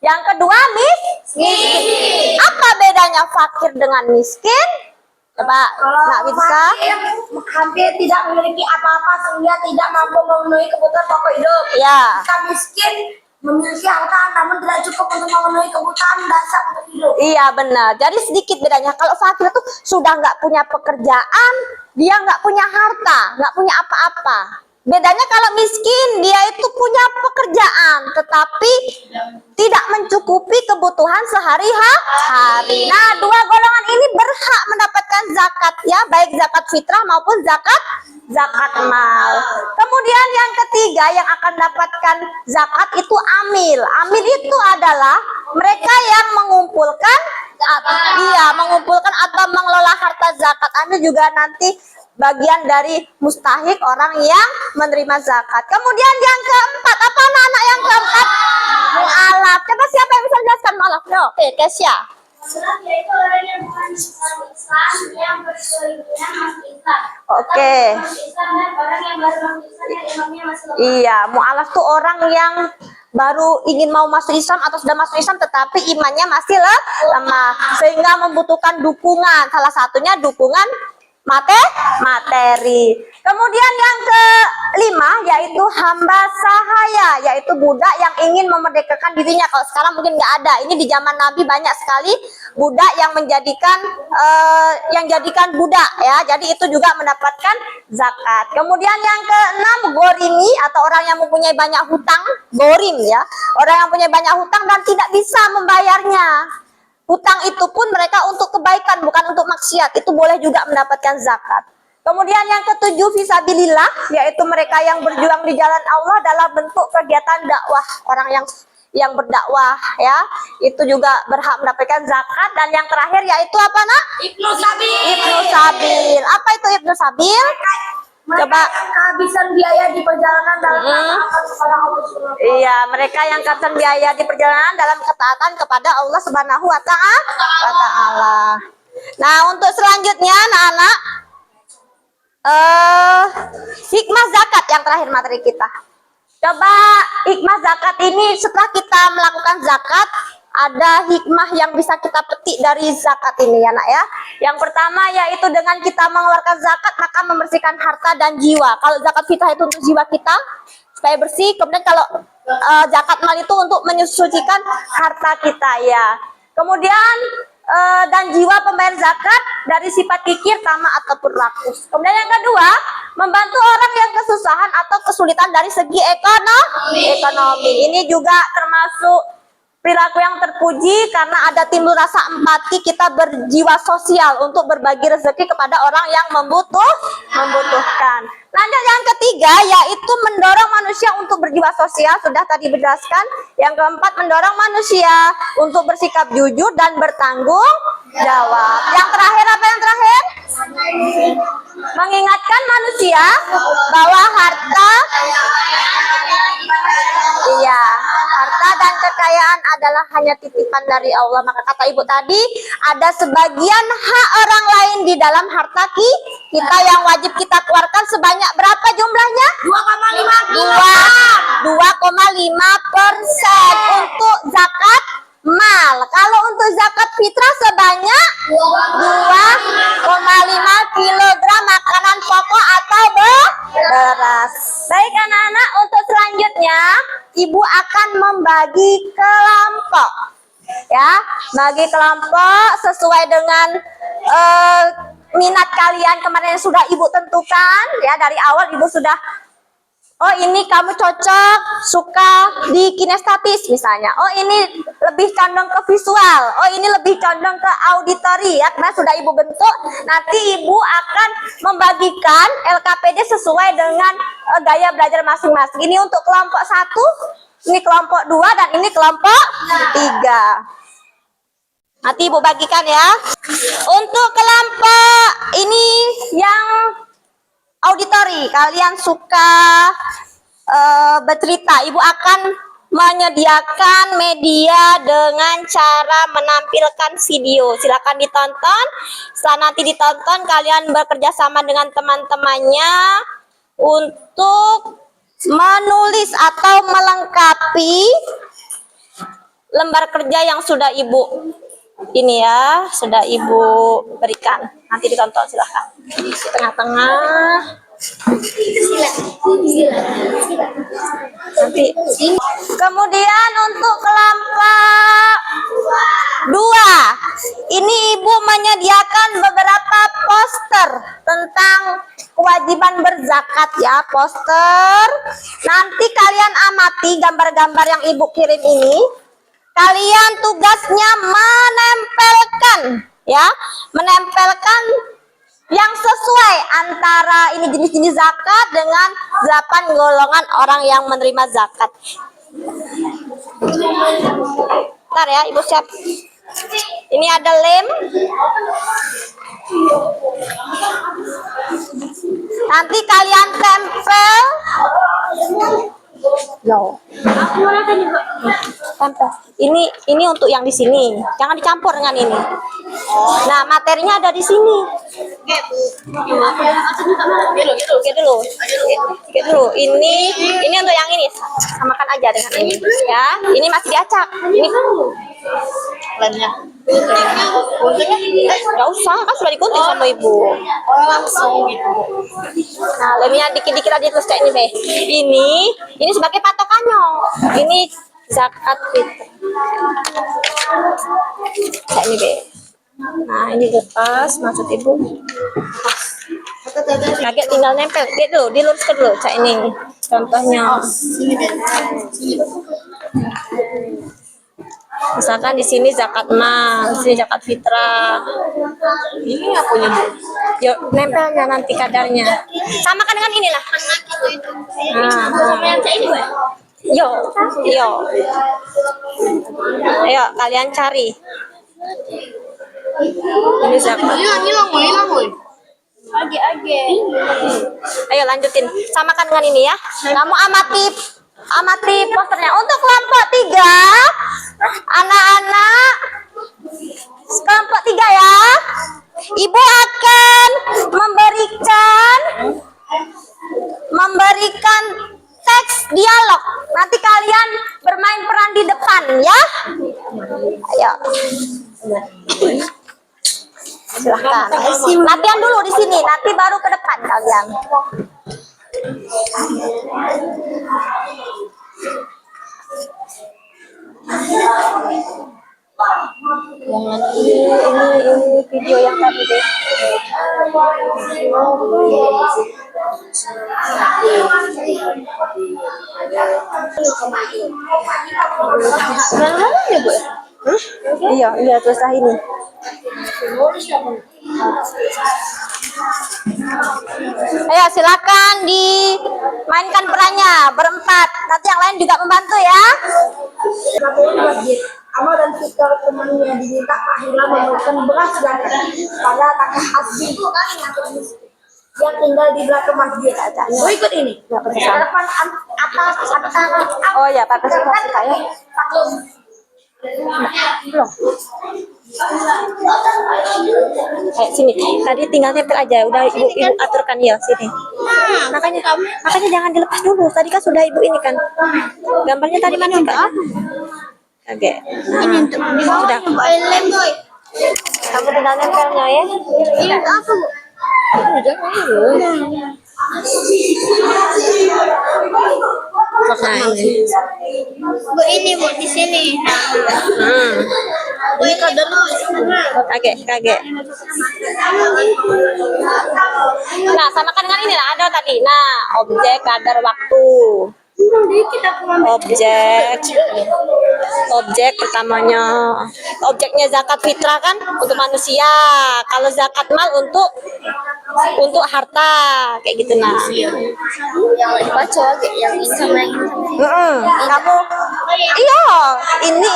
S3: Yang kedua miskin. Apa bedanya fakir dengan miskin? Coba, Nak bisa?
S4: Hampir tidak memiliki apa-apa sehingga tidak mampu memenuhi kebutuhan pokok hidup.
S3: Ya.
S4: Jika miskin memiliki harta namun tidak cukup untuk memenuhi kebutuhan dasar untuk hidup.
S3: Iya benar. Jadi sedikit bedanya. Kalau fakir itu sudah nggak punya pekerjaan, dia nggak punya harta, nggak punya apa-apa. Bedanya kalau miskin, dia itu punya pekerjaan, tetapi tidak mencukupi kebutuhan sehari-hari. Nah, dua golongan ini berhak mendapatkan zakat ya, baik zakat fitrah maupun zakat mal. Kemudian yang ketiga yang akan dapatkan zakat itu amil. Amil itu adalah mereka yang mengumpulkan atau mengelola harta zakat. Amil juga nanti bagian dari mustahik, orang yang menerima zakat. Kemudian yang keempat, apa anak-anak yang keempat? Mu'alaf. Coba siapa yang bisa menjelaskan mu'alaf? Oke, Kesia.
S4: Mu'alaf yaitu orang yang bukan Islam yang berkeinginan masuk Islam.
S3: Oke.
S4: Islam dan orang yang baru masuk Islam yang imamnya masih lemah.
S3: Iya, mu'alaf tuh orang yang baru ingin mau masuk Islam atau sudah masuk Islam tetapi imannya masih lemah sehingga membutuhkan dukungan. Salah satunya dukungan materi. Kemudian yang kelima yaitu hamba sahaya, yaitu budak yang ingin memerdekakan dirinya. Kalau sekarang mungkin nggak ada. Ini di zaman Nabi banyak sekali budak yang jadikan budak ya. Jadi itu juga mendapatkan zakat. Kemudian yang keenam gorimi atau orang yang mempunyai banyak hutang, gorim ya. Orang yang punya banyak hutang dan tidak bisa membayarnya. Hutang itu pun mereka untuk kebaikan, bukan untuk maksiat. Itu boleh juga mendapatkan zakat. Kemudian yang ketujuh fisabilillah, yaitu mereka yang berjuang di jalan Allah dalam bentuk kegiatan dakwah. Orang yang berdakwah ya, itu juga berhak mendapatkan zakat. Dan yang terakhir yaitu apa nak?
S4: Ibnu Sabil.
S3: Ibnu Sabil. Apa itu Ibnu Sabil? Coba.
S4: Kehabisan biaya di perjalanan dalam ketaatan kepada Allah Subhanahu.
S3: Iya, mereka yang kehabisan biaya di perjalanan dalam ketaatan kepada Allah Subhanahu wa Ta'ala. Nah, untuk selanjutnya anak-anak, hikmah zakat yang terakhir materi kita. Coba hikmah zakat ini setelah kita melakukan zakat, ada hikmah yang bisa kita petik dari zakat ini ya nak ya. Yang pertama yaitu dengan kita mengeluarkan zakat maka membersihkan harta dan jiwa. Kalau zakat fitrah itu untuk jiwa kita supaya bersih. Kemudian kalau zakat mal itu untuk menyucikan harta kita ya. Kemudian dan jiwa pembayar zakat dari sifat kikir, tamak ataupun rakus. Kemudian yang kedua, membantu orang yang kesusahan atau kesulitan dari segi ekonomi. Ini juga termasuk perilaku yang terpuji karena ada timbul rasa empati, kita berjiwa sosial untuk berbagi rezeki kepada orang yang membutuhkan. Lanjut yang ketiga yaitu mendorong manusia untuk berjiwa sosial, sudah tadi dijelaskan. Yang keempat mendorong manusia untuk bersikap jujur dan bertanggung jawab. Yang terakhir apa yang terakhir? Mengingatkan manusia bahwa harta dan kekayaan adalah hanya titipan dari Allah. Maka kata ibu tadi, ada sebagian hak orang lain di dalam harta kita yang wajib kita keluarkan sebanyak berapa jumlahnya? 2,5% untuk zakat mal. Kalau untuk zakat fitrah sebanyak 2,5 kilogram makanan pokok atau beras. Baik anak-anak, untuk selanjutnya ibu akan membagi kelompok ya, bagi kelompok sesuai dengan minat kalian kemarin yang sudah ibu tentukan ya. Dari awal ibu sudah, oh ini kamu cocok suka di kinestatis misalnya, oh ini lebih condong ke visual, oh ini lebih condong ke auditori ya, karena sudah ibu bentuk. Nanti ibu akan membagikan LKPD sesuai dengan gaya belajar masing-masing. Ini untuk kelompok 1, ini kelompok 2, dan ini kelompok 3. Nanti ibu bagikan ya. Untuk kelompok ini yang auditori, kalian suka bercerita, ibu akan menyediakan media dengan cara menampilkan video. Silakan ditonton. Setelah nanti ditonton, kalian bekerja sama dengan teman-temannya untuk menulis atau melengkapi lembar kerja yang sudah ibu ini ya, sudah ibu berikan. Nanti ditonton, silahkan. Tengah-tengah. Nanti. Kemudian untuk kelompok 2, ini ibu menyediakan beberapa poster tentang kewajiban berzakat ya, poster. Nanti kalian amati gambar-gambar yang ibu kirim ini. Kalian tugasnya menempelkan ya, menempelkan yang sesuai antara ini jenis-jenis zakat dengan 8 golongan orang yang menerima zakat. Bentar ya, ibu siap. Ini ada lem. Nanti kalian tempel. Tempel. Ini untuk yang di sini. Jangan dicampur dengan ini. Nah, materinya ada di sini. Oke dulu. Ini untuk yang ini. Samakan aja dengan ini. Ya, ini masih diacak. Ini lemnya. Gak usah, kan sudah digunting sama ibu.
S4: Langsung gitu.
S3: Nah, lemnya dikit-dikit aja terus kayak ini deh. Ini sebagai patokannya. Ini zakat fitrah. Kayak ini deh. Nah, ini lepas maksud ibu. Kaget tinggal nempel gitu, diluruskan dulu. Kayak ini contohnya. Misalkan di sini zakat mal, di sini zakat fitrah.
S4: Ini yang punya Bu.
S3: Yuk, nempelnya nanti kadarnya. Samakan dengan inilah. Nah, yo, yo. Ayo, kalian cari. Ini zakat.
S4: Hilang, woi.
S3: Ayo lanjutin. Samakan dengan ini ya. Kamu amati posternya. Untuk kelompok 3, anak-anak kelompok 3 ya. Ibu akan memberikan teks dialog. Nanti kalian bermain peran di depan ya. Ayo. Silahkan. Latihan dulu di sini, nanti baru ke depan kalian. Ini video yang tadi deh. Iya, terus ini. Ayo silakan dimainkan perannya berempat. Nanti yang lain juga membantu ya.
S7: Amal dan fitrah temannya diminta akhirnya memberikan beras zakat pada kakak asli yang tinggal di belakang masjid. Mau ikut ini? Hadapan atas.
S3: Oh ya, partisipasi saya. Belum. Sini. Tadi tinggal tempel aja. Udah ibu aturkan ya sini. Makanya jangan dilepas dulu. Tadi kan sudah ibu ini kan. Gambarnya tadi mana kan? Oke. Ini untuk sudah. Kamu tinggal nempelnya ya.
S7: Ini apa, Bu?
S3: Nah, ini.
S7: Bu, ini Bu di sini. Ini kadar
S3: Kaget. Nah, samakan dengan ini lah, ada tadi. Nah, objek, kadar, waktu. Objek pertamanya, objeknya zakat fitrah kan untuk manusia. Kalau zakat mal untuk harta kayak gitu. Nah,
S7: yang baca yang ini sama yang ini.
S3: kamu iya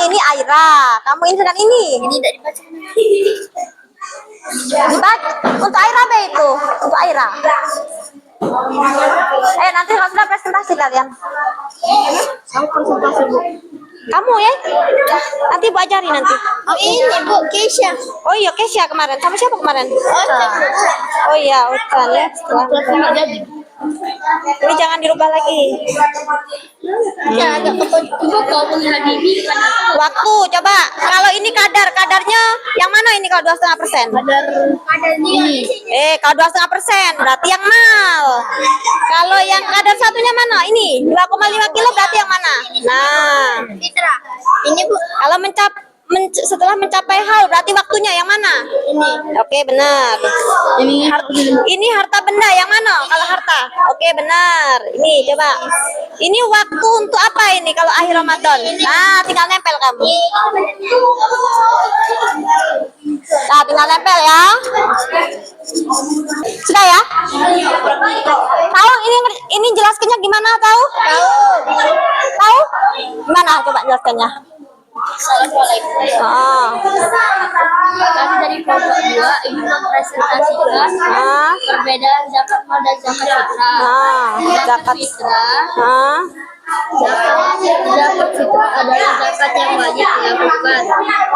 S3: ini Aira, kamu ini dengan ini
S7: Tidak dibaca.
S3: dibaca untuk Aira be itu untuk Aira. Nanti kalau sudah presentasi kalian.
S7: Saya presentasi, Bu.
S3: Kamu ya? Nanti Bu ajari nanti.
S7: Oh, ini Bu Keisha.
S3: Oh iya, Kesia kemarin. Sama siapa kemarin? Oh iya, Utan ya. Ini jangan dirubah lagi.
S7: Ya, ada Ibu kau punya Habibi kan?
S3: Waktu coba. Kalau ini kadarnya yang mana ini kalau 2,5%?
S7: Kadar ini.
S3: Kalau 2,5% berarti yang mal. Kalau yang kadar satunya mana? Ini 2,5 kilo berarti yang mana? Nah,
S7: Fitra. Ini Bu.
S3: kalau setelah mencapai hal berarti waktunya yang mana?
S7: Ini.
S3: Oke, benar. Ini harta benda yang mana? Kalau harta. Oke, benar. Ini coba. Ini waktu untuk apa ini kalau akhir Ramadan? Nah, tinggal nempel kamu. Nah, tinggal nempel ya. Sudah ya? Tahu ini jelaskannya gimana tahu? Tahu? Gimana coba jelaskannya?
S7: Kami dari kelompok 2 ingin mempresentasikan perbedaan zakat mal dan zakat fitrah. Zakat fitrah. Zakat fitrah adalah zakat yang wajib dilakukan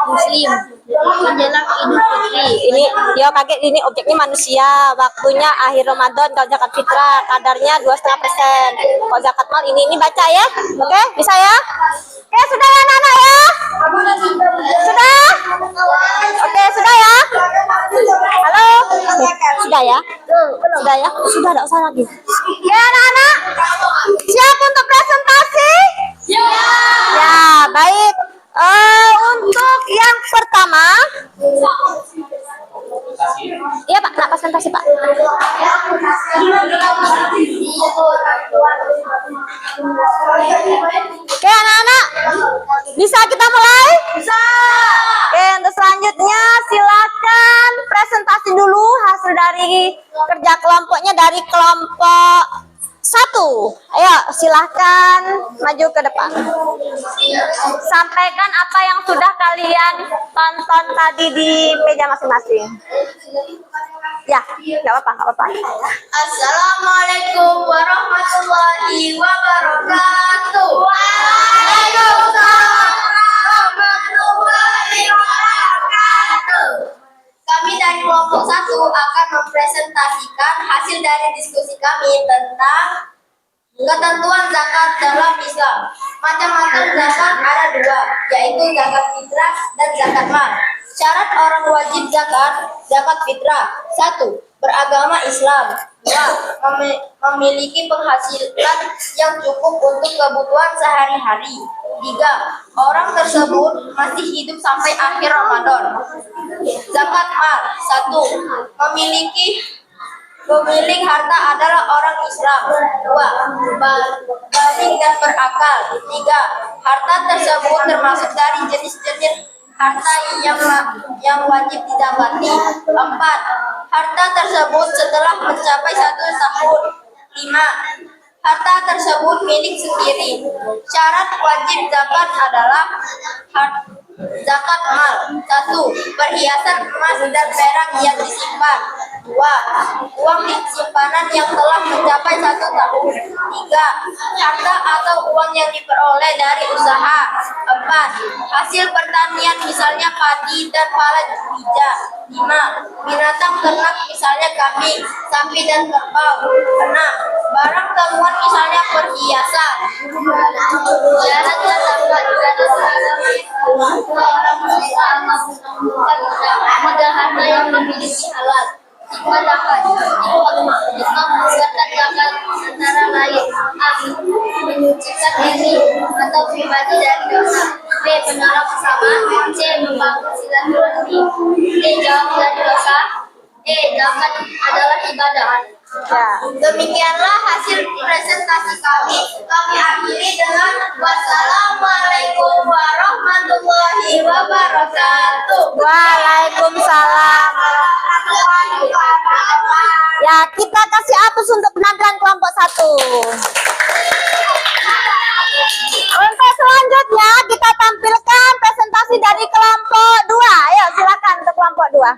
S7: Muslim menjelang Idul Fitri.
S3: Ini dia kaget, ini objeknya manusia, waktunya akhir Ramadan. Kalau zakat fitrah kadarnya 2,5%. Kalau zakat mal ini baca ya. Oke, bisa ya? Oke, Oke, sudah ya anak-anak ya? Sudah? Oke, sudah ya? Halo? Sudah ya? Sudah ya? Sudah, tidak usah lagi. Oke anak-anak, siap untuk presentasi? Ya, baik. Untuk yang pertama, iya Pak, nak presentasi Pak. Oke anak-anak, bisa kita mulai? Bisa. Oke, untuk selanjutnya silakan presentasi dulu hasil dari kerja kelompoknya dari kelompok 1. Ayo silahkan maju ke depan. Sampaikan apa yang sudah kalian tonton tadi di meja masing-masing. Ya, nggak apa-apa.
S4: Assalamualaikum warahmatullahi wabarakatuh. Waalaikumsalam warahmatullahi wabarakatuh. Kami dari kelompok 1 akan mempresentasikan hasil dari diskusi kami tentang ketentuan zakat dalam Islam. Macam-macam zakat ada 2, yaitu zakat fitrah dan zakat mal. Syarat orang wajib zakat fitrah: 1. Beragama Islam. 2. Memiliki penghasilan yang cukup untuk kebutuhan sehari-hari. 3. Orang tersebut masih hidup sampai akhir Ramadan. Zakat mal: 1. Pemilik harta adalah orang Islam. 2. Baligh dan berakal. 3. Harta tersebut termasuk dari jenis-jenis harta yang wajib didapati. 4. Harta tersebut setelah mencapai 1 tahun. 5. Harta tersebut milik sendiri. Syarat wajib zakat adalah zakat mal: 1. Perhiasan emas dan perak yang disimpan. 2. Uang simpanan yang telah mencapai 1 tahun. 3. Harta atau uang yang diperoleh dari usaha. 4. Hasil pertanian misalnya padi dan pala bija. 5. Binatang ternak misalnya kambing, sapi dan kerbau. 6. Barang temuan misalnya perhiasan. Syarat zakat pada harta yang dimiliki halal. Hikmah zakat: Islam menegakkan zakat antara lain: A. Menyucikan diri atau pribadi dari dosa. B. Menolong sesama. C. Membangun silaturahmi. D. Jauh dari dosa. E. Zakat adalah ibadah.
S3: Ya.
S4: Demikianlah hasil presentasi kami. Kami akhiri dengan wassalamualaikum warahmatullahi wabarakatuh.
S3: Waalaikumsalam. Ya, kita kasih aplaus untuk penampilan kelompok 1. Untuk selanjutnya kita tampilkan presentasi dari kelompok 2. Ayo silakan untuk kelompok 2.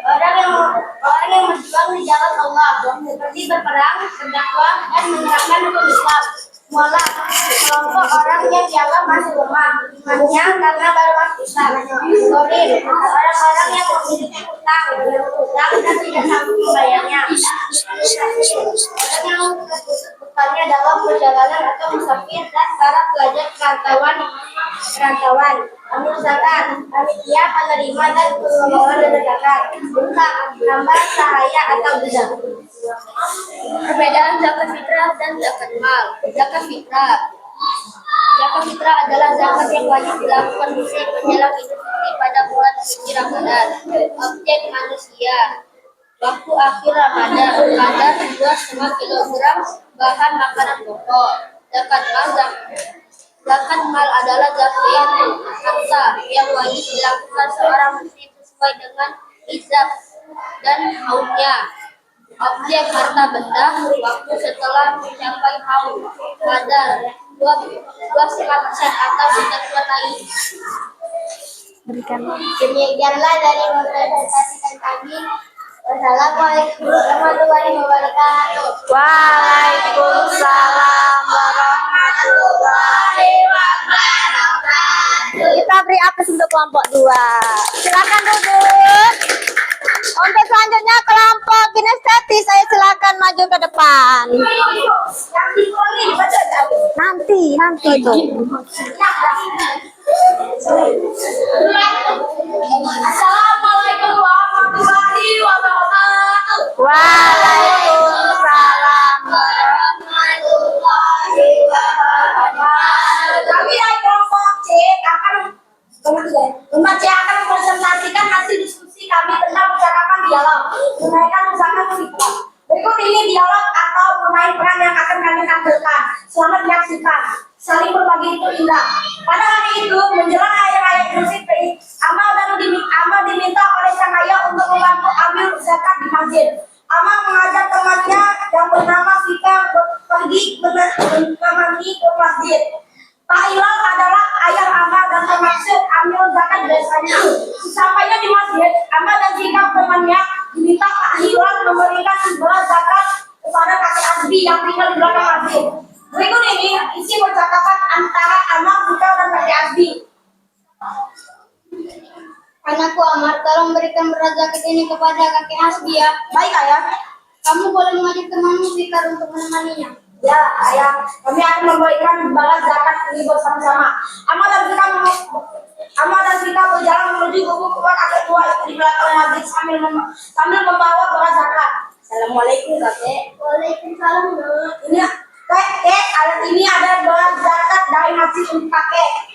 S4: Orang yang berjuang di jalan Allah seperti berperang, berdakwah, dan menerapkan hukum Islam. Mualaf: kelompok orang yang dianggap masih lemah imannya karena baru masuk Islam. Gharir: orang-orang yang memiliki hutang dan tidak sanggup membayarnya. Orang yang bukannya dalam perjalanan atau musafir dan para pelajar perantauan. Zakat: panitia, penerima dan pengelola dana zakat. Infak: hamba, sahaya atau benda. Perbedaan zakat fitrah dan zakat mal. Zakat fitrah adalah zakat yang wajib dilakukan muslim menjelang Idul Fitri pada bulan suci Ramadan. Objek manusia: waktu akhir Ramadan. Kadar 2,5 kilogram bahan makanan pokok. Zakat mal adalah zakat harta yang wajib dilakukan seorang muslim sesuai dengan hizab dan haulnya. Objek harta benda: waktu setelah mencapai haul. Kadar 2,5% atau ketentuan lain. Demikianlah dari mempresentasikan kami. Wassalamualaikum warahmatullahi wabarakatuh.
S3: Waalaikumsalam warahmatullahi wabarakatuh. Kita beri aplaus untuk kelompok 2. Silakan duduk. Untuk selanjutnya kelompok kinestetis, saya silakan maju ke depan. Nanti tuh.
S7: Assalamualaikum warahmatullahi wabarakatuh.
S3: Waalaikumsalam.
S7: Warahmatullahi wabarakatuh. Kami dari kelompok C akan mempresentasikan hasil diskusi kami tentang percakapan dialog. Menaikkan usaha sifat. Berikut ini dialog atau bermain peran yang akan kami tampilkan. Selamat menyaksikan. Saling berbagi itu indah. Pada hari itu, menjelang hari raya Idul Fitri, Amal diminta oleh sang ayah untuk membantu ambil zakat di masjid. Amal mengajak temannya yang bernama Fika pergi menemani ke masjid. Pak Ilal adalah ayah Amal dan termaksud ambil zakat desanya. Sesampainya di masjid, Amal dan Fika temannya diminta Pak Hilal memberikan sebelah zakat kepada kakek Asbi yang tinggal di belakang masjid. Berikut ini isi percakapan antara Amal, Fika dan kakek Asbi.
S4: Anakku Amar, tolong berikan beras zakat ini kepada kakek Asbi ya.
S7: Baik ayah.
S4: Kamu boleh mengajak temanmu Fikar untuk menemaninya.
S7: Ya ayah, kami akan memberikan balas zakat ini bersama-sama. Amal dan Fika berjalan menuju gubuk kakek tua itu di belakang masjid sambil membawa balas zakat. Assalamualaikum kakek.
S4: Waalaikumsalam.
S7: Kakek, ini ada balas zakat dari masjid untuk kakek.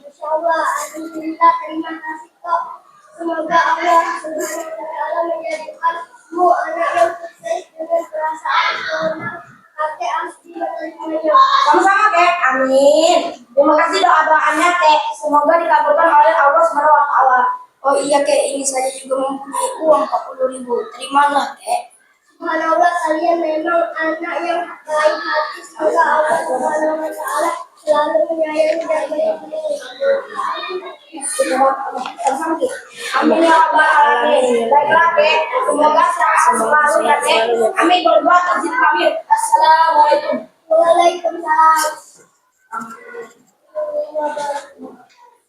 S4: Insyaallah, alhamdulillah, terima kasih kok. Semoga Allah Subhanahu wa taala menjadikanmu anak yang sukses dengan perasaan hormat kakek Asbi dan temannya.
S7: Sama-sama kek, amin. Terima kasih doa-doanya kek, semoga dikabulkan oleh Allah Subhanahu wa taala.
S4: Oh iya kek, ini saya juga mempunyai uang 40.000. Terimalah kek. Subhanallah, kalian memang anak yang baik hati. Semoga Allah Subhanahu wa taala selalu menyayangi dan melindungi.
S7: Amin ya rabbal alamin. Baiklah kek, semoga selalu ya kek. Kami berdoa izin kami. Assalamualaikum.
S4: Waalaikumsalam.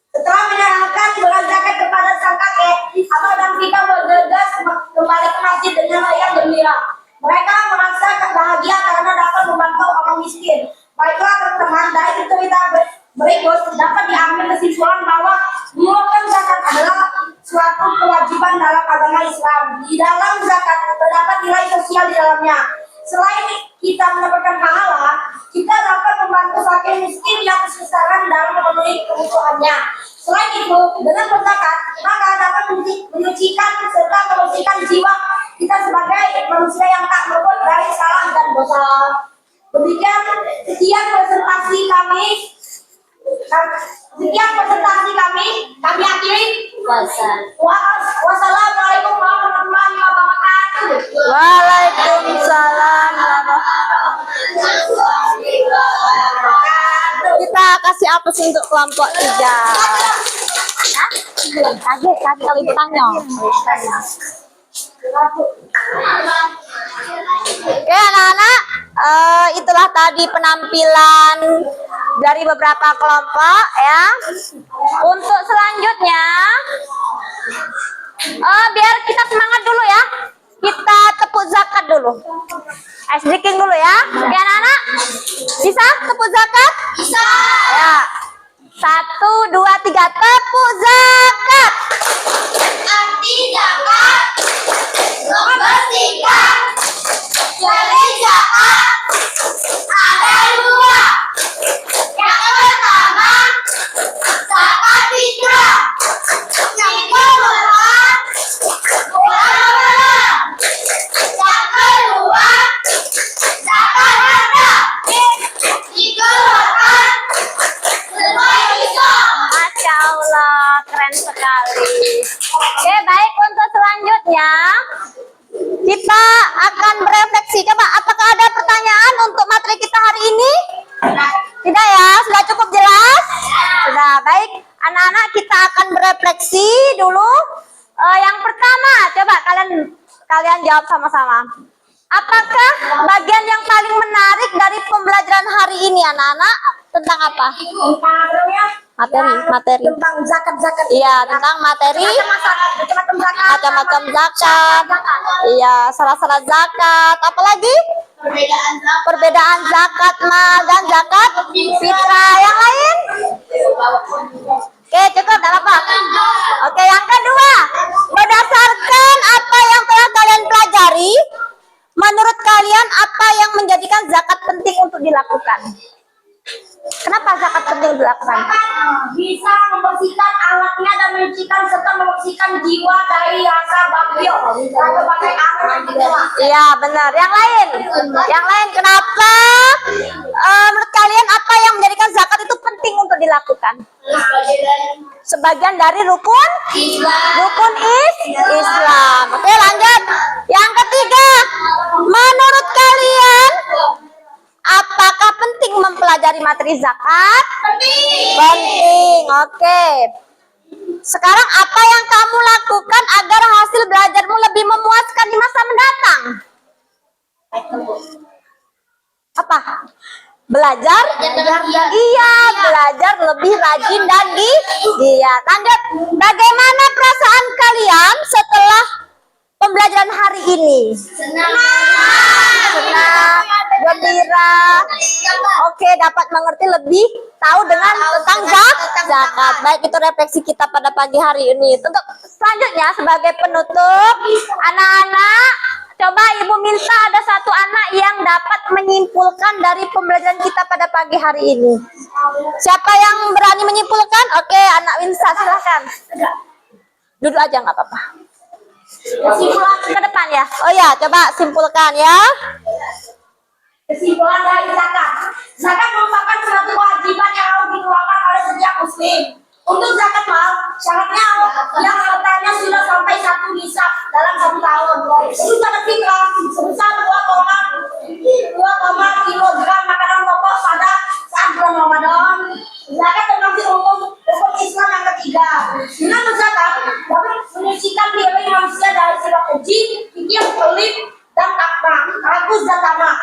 S7: Setelah menyerahkan beras zakat kepada sang kakek, Abah dan Fika bergegas kembali ke masjid dengan riang gembira. Mereka merasa bahagia karena dapat membantu orang miskin. Baiklah teman-teman, dari cerita berikut dapat diambil kesimpulan bahwa mengeluarkan zakat adalah suatu kewajiban dalam agama Islam. Di dalam zakat terdapat nilai sosial di dalamnya. Selain kita mendapatkan pahala, kita dapat membantu fakir miskin yang kesusahan dalam memenuhi kebutuhannya. Selain itu, dengan berzakat, maka dapat menyucikan serta membersihkan jiwa kita sebagai manusia yang tak berbuat dari salah dan dosa. Demikian sekian presentasi kami. Kami akhiri. Wassalamualaikum warahmatullahi wabarakatuh.
S3: Waalaikumsalam warahmatullahi wabarakatuh. Kita kasih apa sih untuk kelompok 3? Kaget kali bertanya. Oke anak-anak, itulah tadi penampilan dari beberapa kelompok ya. Untuk selanjutnya, biar kita semangat dulu ya. Kita tepuk zakat dulu. Asdikin dulu ya. Oke anak-anak, bisa tepuk zakat? Bisa. Ya. 1, 2, 3, tepuk zakat.
S4: Arti zakat membersihkan. Jadi zakat ada 2. Yang pertama zakat fitrah. Yang kedua yang kedua zakat harta. Dikeluarkan sesuai Islam.
S3: Masya Allah, keren sekali. Oke, baik, untuk selanjutnya kita akan berefleksi. Coba, apakah ada pertanyaan untuk materi kita hari ini? Tidak ya, sudah cukup jelas? Sudah, baik. Anak-anak, kita akan berefleksi dulu. Yang pertama, coba kalian jawab sama-sama. Apakah bagian yang paling menarik dari pembelajaran hari ini, anak-anak? Tentang apa? Materi.
S7: Tentang zakat-zakat.
S3: Iya, tentang materi
S7: Macam-macam zakat.
S3: macam-macam zakat. Iya, syarat-syarat zakat. Apalagi? Perbedaan zakat mal dan zakat fitrah. Yang lain? Oke, cukup, tidak apa-apa. Oke, yang kedua, berdasarkan apa yang telah kalian pelajari, menurut kalian apa yang menjadikan zakat penting untuk dilakukan? Kenapa zakat penting dilakukan?
S7: Bisa membersihkan alatnya dan menyucikan serta membersihkan jiwa dari rasa bagio. Kalau pakai alat gitu.
S3: Iya, benar. Yang lain? Yang lain kenapa? Menurut kalian apa yang menjadikan zakat itu penting untuk dilakukan? Sebagian dari rukun Islam. Oke, lanjut. Yang ketiga, menurut kalian apakah penting mempelajari materi zakat? Penting. Oke. Sekarang apa yang kamu lakukan agar hasil belajarmu lebih memuaskan di masa mendatang? Apa? Belajar? Iya, belajar lebih rajin dan giat. Lanjut. Bagaimana perasaan kalian setelah pembelajaran hari ini? Senang, gembira. Oke, dapat mengerti lebih tahu tentang zakat. Baik, itu refleksi kita pada pagi hari ini. Untuk selanjutnya sebagai penutup, anak-anak, coba Ibu minta ada satu anak yang dapat menyimpulkan dari pembelajaran kita pada pagi hari ini. Siapa yang berani menyimpulkan? Oke, anak Winsa, silahkan. Duduk aja, nggak apa-apa. Kesimpulan ke depan ya. Oh ya, coba simpulkan ya.
S7: Kesimpulan dari zakat. Zakat merupakan suatu kewajiban yang harus dikeluarkan oleh setiap muslim. Untuk zakat mal, syaratnya yang hartanya sudah sampai 1 nisab dalam 1 tahun. Untuk zakat fitrah sebesar 2,2 kilogram makanan pokok pada saat bulan Ramadan. Zakat termasuk rukun Islam yang ketiga. Dengan berzakat dapat menyucikan diri manusia dari segala keji, fikir, pelit, dan takwa, rakus dan tamak.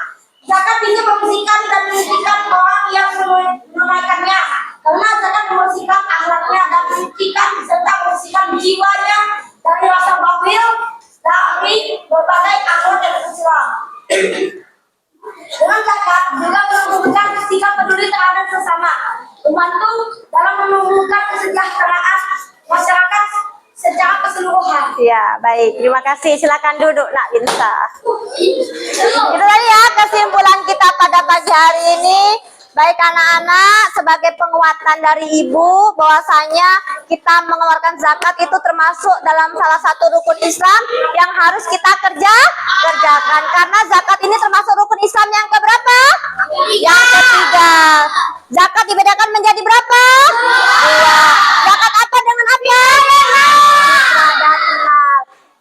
S7: Zakat bisa membersihkan dan menyucikan orang yang menunaikannya, karena zakat membersihkan akhlaknya dan menyucikan serta membersihkan jiwanya dari rasa bakhil dari berbagai akhlak yang tercela. Dengan zakat juga menumbuhkan sikap peduli terhadap sesama, membantu dalam menumbuhkan kesejahteraan masyarakat secara keseluruhan.
S3: Ya, baik. Terima kasih. Silakan duduk, Nak Winsa. Itu tadi ya kesimpulan kita pada pagi hari ini. Baik anak-anak, sebagai penguatan dari ibu bahwasanya kita mengeluarkan zakat itu termasuk dalam salah satu rukun Islam yang harus kita kerjakan, karena zakat ini termasuk rukun Islam yang keberapa? Yang ketiga. Zakat dibedakan menjadi berapa? Iya. Zakat apa dengan apa? Dan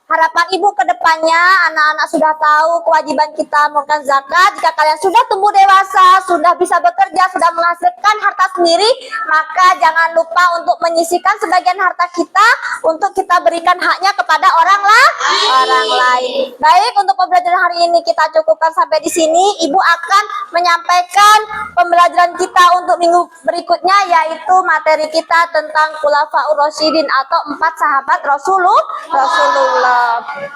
S3: harapan ibu ke depannya, anak-anak sudah tahu kewajiban kita mengeluarkan zakat. Jika kalian sudah tumbuh dewasa, sudah bisa bekerja, sudah menghasilkan harta sendiri, maka jangan lupa untuk menyisihkan sebagian harta kita untuk kita berikan haknya kepada orang lain. Baik, untuk pembelajaran hari ini kita cukupkan sampai di sini. Ibu akan menyampaikan pembelajaran kita untuk minggu berikutnya, yaitu materi kita tentang Khulafaur Rasyidin atau 4 sahabat Rasulullah.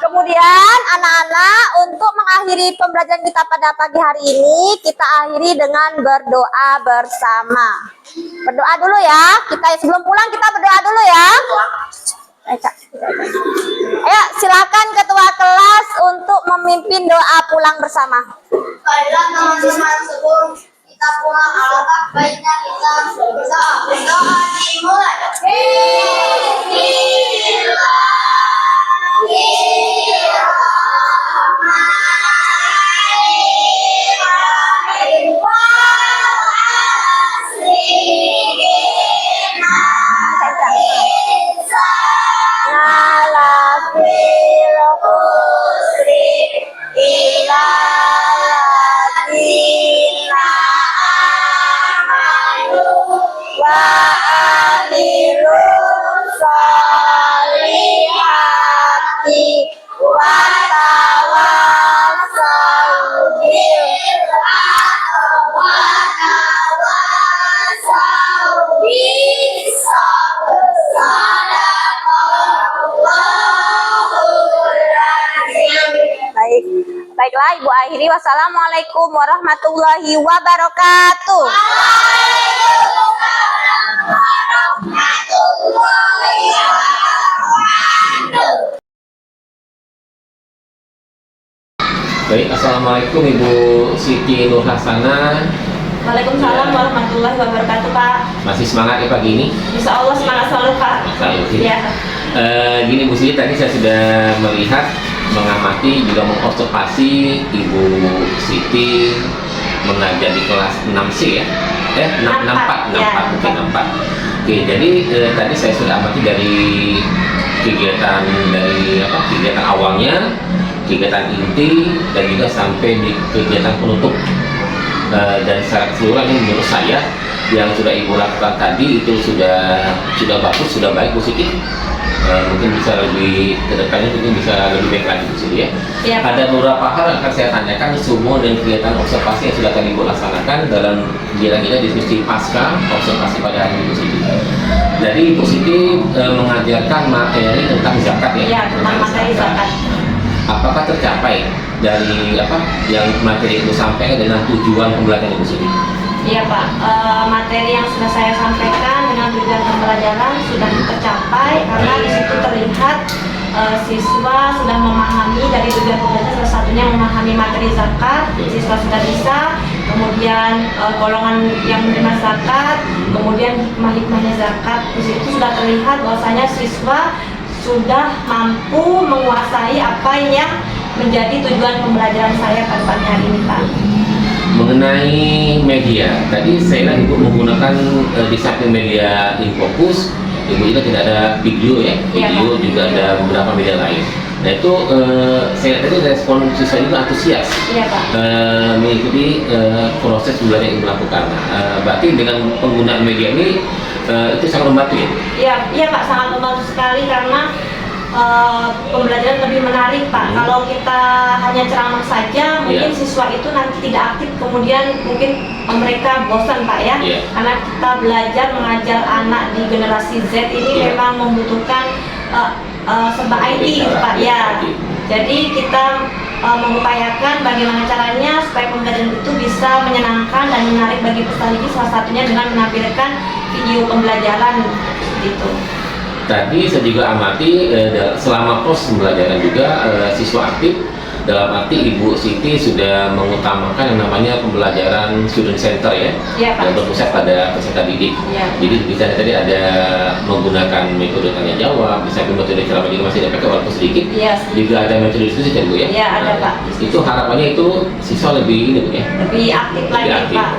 S3: Kemudian anak-anak, untuk mengakhiri pembelajaran kita pada pagi hari ini, kita akhiri dengan berdoa bersama. Berdoa dulu ya. Sebelum pulang kita berdoa dulu ya. Ayo, silakan ketua kelas untuk memimpin doa pulang bersama.
S4: Baiklah teman-teman, sebelum kita pulang, alangkah baiknya kita berdoa dimulai.
S3: Wa amilus Baiklah, Ibu akhiri. Wassalamualaikum warahmatullahi wabarakatuh.
S1: Baik, assalamualaikum Ibu Siti Nur Hasanah.
S2: Waalaikumsalam warahmatullahi wabarakatuh, Pak.
S1: Masih semangat ya pagi ini?
S2: Insya Allah semangat selalu, Pak.
S1: Selalu.
S2: Ya.
S1: Gini Bu Siti, tadi saya sudah melihat, mengamati, juga mengobservasi Ibu Siti mengajar di kelas 6C ya? 64,
S2: Ya,
S1: 64. Oke, jadi tadi saya sudah amati dari kegiatan kegiatan awalnya, kegiatan inti, dan juga sampai di kegiatan penutup. Dan secara keseluruhan ini menurut saya yang sudah Ibu lakukan tadi itu sudah bagus, sudah baik Bu Siti. Mungkin bisa lebih ke depannya, mungkin bisa lebih baik lagi Bu Siti ya.
S2: Iya, Pak.
S1: Ada beberapa hal yang akan saya tanyakan semua dan kegiatan observasi yang sudah akan Ibu laksanakan dalam kegiatan kita diskusi pasca observasi pada hari ini Bu Siti. Jadi Bu Siti mengajarkan materi tentang zakat ya.
S2: Iya, tentang materi zakat.
S1: Apakah tercapai dari yang materi itu sampaikan dengan tujuan pembelajaran Ibu Siti?
S2: Iya, Pak. Materi yang sudah saya sampaikan dengan tujuan pembelajaran sudah tercapai karena di situ terlihat siswa sudah memahami dari tujuan pembelajaran, salah satunya memahami materi zakat. Siswa sudah bisa, kemudian golongan yang menerima zakat, kemudian hikmah-hikmahnya zakat. Di situ sudah terlihat bahwasanya siswa sudah mampu menguasai apa yang menjadi tujuan pembelajaran saya pada pagi hari ini, Pak.
S1: Mengenai media, tadi saya lihat Ibu menggunakan di samping media Infocus, Ibu juga tidak ada video ya, video
S2: Pak.
S1: juga ada beberapa media lain. Nah itu saya lihat tadi respon siswa juga antusias
S2: Iya, Pak.
S1: mengikuti proses belajar yang Ibu lakukan. Berarti dengan penggunaan media ini itu sangat membantu ya?
S2: Iya Pak, sangat membantu sekali karena pembelajaran lebih menarik Pak. Kalau kita hanya ceramah saja, mungkin siswa itu nanti tidak aktif, kemudian mungkin mereka bosan Pak ya. Karena kita belajar mengajar anak di generasi Z ini memang membutuhkan serba IT Pak ya. Jadi kita mengupayakan bagaimana caranya supaya pembelajaran itu bisa menyenangkan dan menarik bagi peserta didik, salah satunya dengan menampilkan video pembelajaran gitu.
S1: Tadi saya juga amati selama proses pembelajaran juga siswa aktif, dalam arti Ibu Siti sudah mengutamakan yang namanya pembelajaran student center ya, yang berpusat pada peserta didik. Jadi di sana tadi ada menggunakan metode tanya jawab, bisa metode ceramah juga masih dipakai walaupun sedikit. Juga ada metode diskusi kan Bu ya?
S2: Iya ada Pak.
S1: Itu harapannya itu siswa lebih ini Bu ya?
S2: Lebih aktif lagi Pak.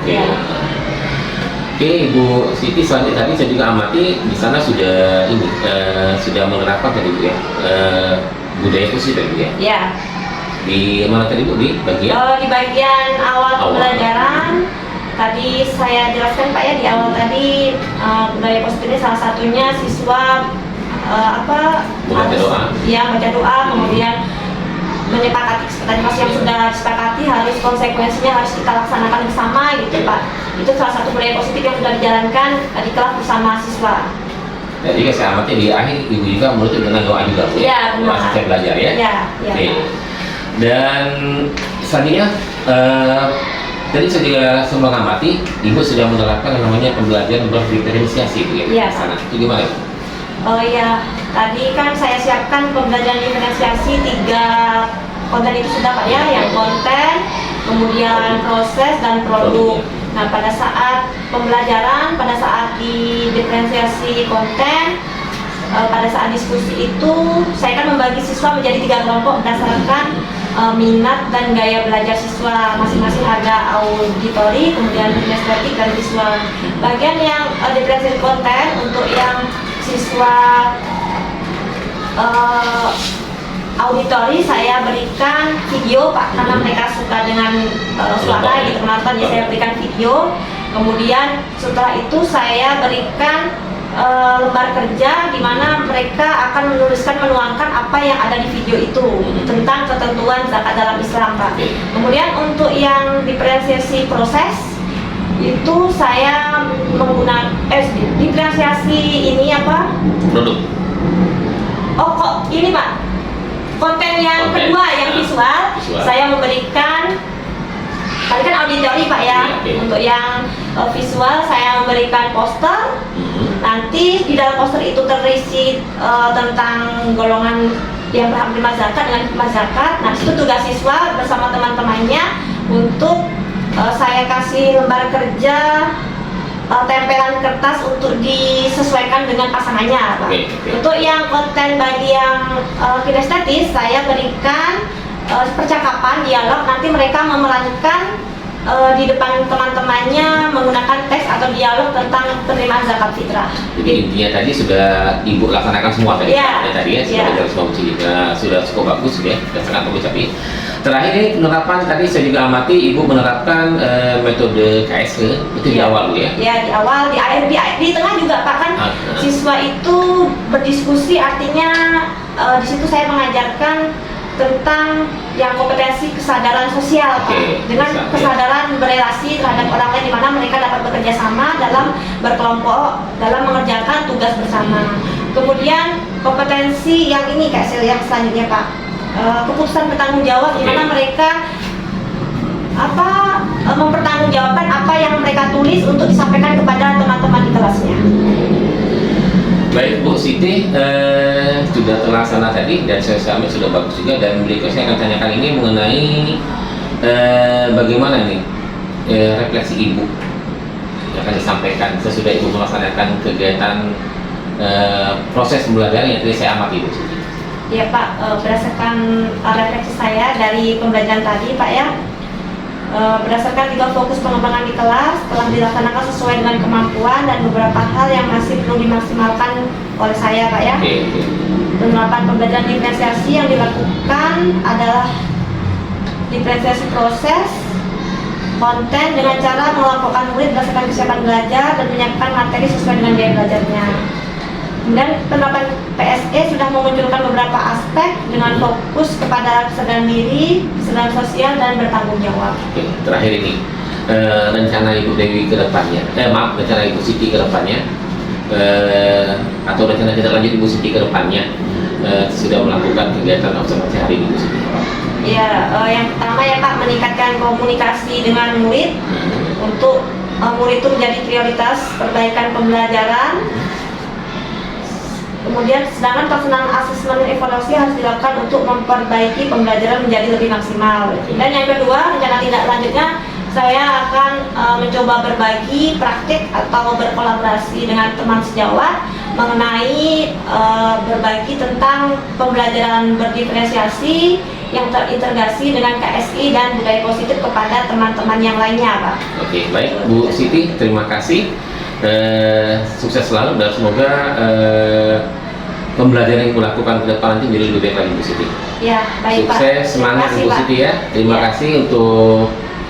S1: Oke, Ibu Siti, selanjutnya tadi saya juga amati di sana sudah sudah menerapkan tadi Bu ya, budaya positif tadi Bu ya.
S2: Iya.
S1: Di mana tadi Bu, di bagian?
S2: Di bagian awal pembelajaran tadi saya jelaskan Pak ya, di awal tadi budaya positifnya salah satunya siswa
S1: Baca doa.
S2: Iya, baca doa, kemudian menyepakati ekspektasi yang sudah disepakati harus konsekuensinya harus kita laksanakan bersama gitu Pak. Itu salah satu budaya positif yang sudah dijalankan di kelas bersama siswa.
S1: Jadi saya amati di akhir Ibu juga menutup dengan doa juga Bu.
S2: Iya, benar.
S1: Saya belajar ya.
S2: Iya.
S1: Oke. Dan selanjutnya tadi saya juga sempat mengamati Ibu sudah menerapkan yang namanya pembelajaran berdiferensiasi Bu ya.
S2: Iya.
S1: Sana. Itu gimana?
S2: Oh iya, tadi kan saya siapkan pembelajaran diferensiasi 3 konten itu sudah Pak ya, yang konten, kemudian proses dan produk. Nah pada saat pembelajaran, pada saat di diferensiasi konten, pada saat diskusi itu saya kan membagi siswa menjadi 3 kelompok berdasarkan minat dan gaya belajar siswa masing-masing. Ada auditori, kemudian kinestetik dan visual. Bagian yang diferensiasi konten untuk yang siswa auditori saya berikan video Pak, karena mereka suka dengan suara gitu menonton, jadi saya berikan video. Kemudian setelah itu saya berikan lembar kerja di mana mereka akan menuangkan apa yang ada di video itu tentang ketentuan zakat dalam Islam Pak. Kemudian untuk yang diferensiasi proses itu saya menggunakan diferensiasi ini apa?
S1: Produk.
S2: Oh kok ini Pak? konten yang
S1: Konten.
S2: kedua yang visual,
S1: Visual.
S2: saya memberikan tadi kan auditori Pak ya.
S1: Oke.
S2: Untuk yang visual saya memberikan poster. Nanti di dalam poster itu terisi tentang golongan yang berhak menerima zakat dengan hikmah zakat. Nah, itu tugas siswa bersama teman-temannya untuk saya kasih lembar kerja, tempelan kertas untuk disesuaikan dengan pasangannya, Pak.
S1: Oke.
S2: Untuk yang konten bagi yang kinestetis, saya berikan percakapan, dialog. Nanti mereka memerankan di depan teman-temannya menggunakan teks atau dialog tentang penerimaan zakat fitrah.
S1: Jadi intinya tadi sudah Ibu laksanakan semua tadi,
S2: Iya.
S1: tadi ya, sudah
S2: Iya.
S1: belajar semua uji. Sudah cukup bagus ya, sudah sangat bagus. Tapi terakhir ini penerapan tadi saya juga amati Ibu menerapkan metode KSE itu di
S2: Iya.
S1: awal Bu ya.
S2: Ya, di awal, di akhir, di tengah juga Pak kan. Siswa itu berdiskusi, artinya di situ saya mengajarkan tentang yang kompetensi kesadaran sosial, Pak.
S1: Oke,
S2: Dengan
S1: bisa, ya.
S2: kesadaran berelasi terhadap orang lain, di mana mereka dapat bekerja sama dalam berkelompok dalam mengerjakan tugas bersama. Kemudian kompetensi yang ini kayak yang selanjutnya Pak, keputusan bertanggung jawab, di mana
S1: Oke.
S2: mereka mempertanggungjawabkan apa yang mereka tulis untuk disampaikan kepada teman-teman di kelasnya.
S1: Baik Bu Siti, sudah terlaksana tadi dan saya sampai sudah bagus juga, dan berikutnya saya akan tanyakan ini mengenai bagaimana nih refleksi Ibu yang akan disampaikan sesudah Ibu melaksanakan kegiatan proses pembelajaran yang tadi saya amati Bu Siti.
S2: Ya Pak, berdasarkan refleksi saya dari pembelajaran tadi Pak ya, berdasarkan 3 fokus pengembangan di kelas telah dilaksanakan sesuai dengan kemampuan dan beberapa hal yang masih perlu dimaksimalkan oleh saya Pak ya.
S1: Oke, oke.
S2: Penerapan pembelajaran diferensiasi yang dilakukan adalah diferensiasi proses konten dengan cara mengelompokkan murid berdasarkan kesiapan belajar dan menyiapkan materi sesuai dengan biaya belajarnya. Kemudian penerapan PSE sudah memunculkan beberapa aspek dengan fokus kepada kesadaran diri, kesadaran sosial, dan bertanggung jawab.
S1: Oke, terakhir ini rencana Ibu Dewi ke depannya, rencana Ibu Siti ke depannya, atau rencana kita lanjut Ibu Siti ke depannya sudah melakukan kegiatan observasi hari ini Bu Siti.
S2: Ya, yang pertama ya Pak, meningkatkan komunikasi dengan murid untuk murid itu menjadi prioritas perbaikan pembelajaran. Kemudian sedangkan pelaksanaan asesmen evaluasi harus dilakukan untuk memperbaiki pembelajaran menjadi lebih maksimal. Dan yang kedua, rencana tindak lanjutnya saya akan mencoba berbagi praktik atau berkolaborasi dengan teman sejawat mengenai berbagi tentang pembelajaran berdiferensiasi yang terintegrasi dengan KSI dan budaya positif kepada teman-teman yang lainnya, Pak.
S1: Oke, baik Bu Siti, terima kasih. Sukses selalu dan semoga pembelajaran yang dilakukan ke depan nanti menjadi lebih baik lagi Bu Siti.
S2: Ya, baik Pak.
S1: Sukses, semangat
S2: Terima kasih,
S1: Bu
S2: Pak.
S1: Siti ya. Terima
S2: Ya.
S1: kasih untuk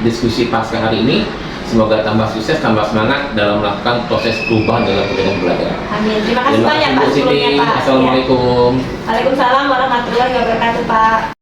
S1: diskusi pasca hari ini. Semoga tambah sukses, tambah semangat dalam melakukan proses perubahan dalam kegiatan pembelajaran.
S2: Amin. Terima kasih
S1: Terima
S2: banyak
S1: kasih
S2: Pak
S1: Bu Siti.
S2: sebelumnya Pak.
S1: Assalamualaikum.
S2: Ya. Waalaikumsalam warahmatullahi wabarakatuh Pak.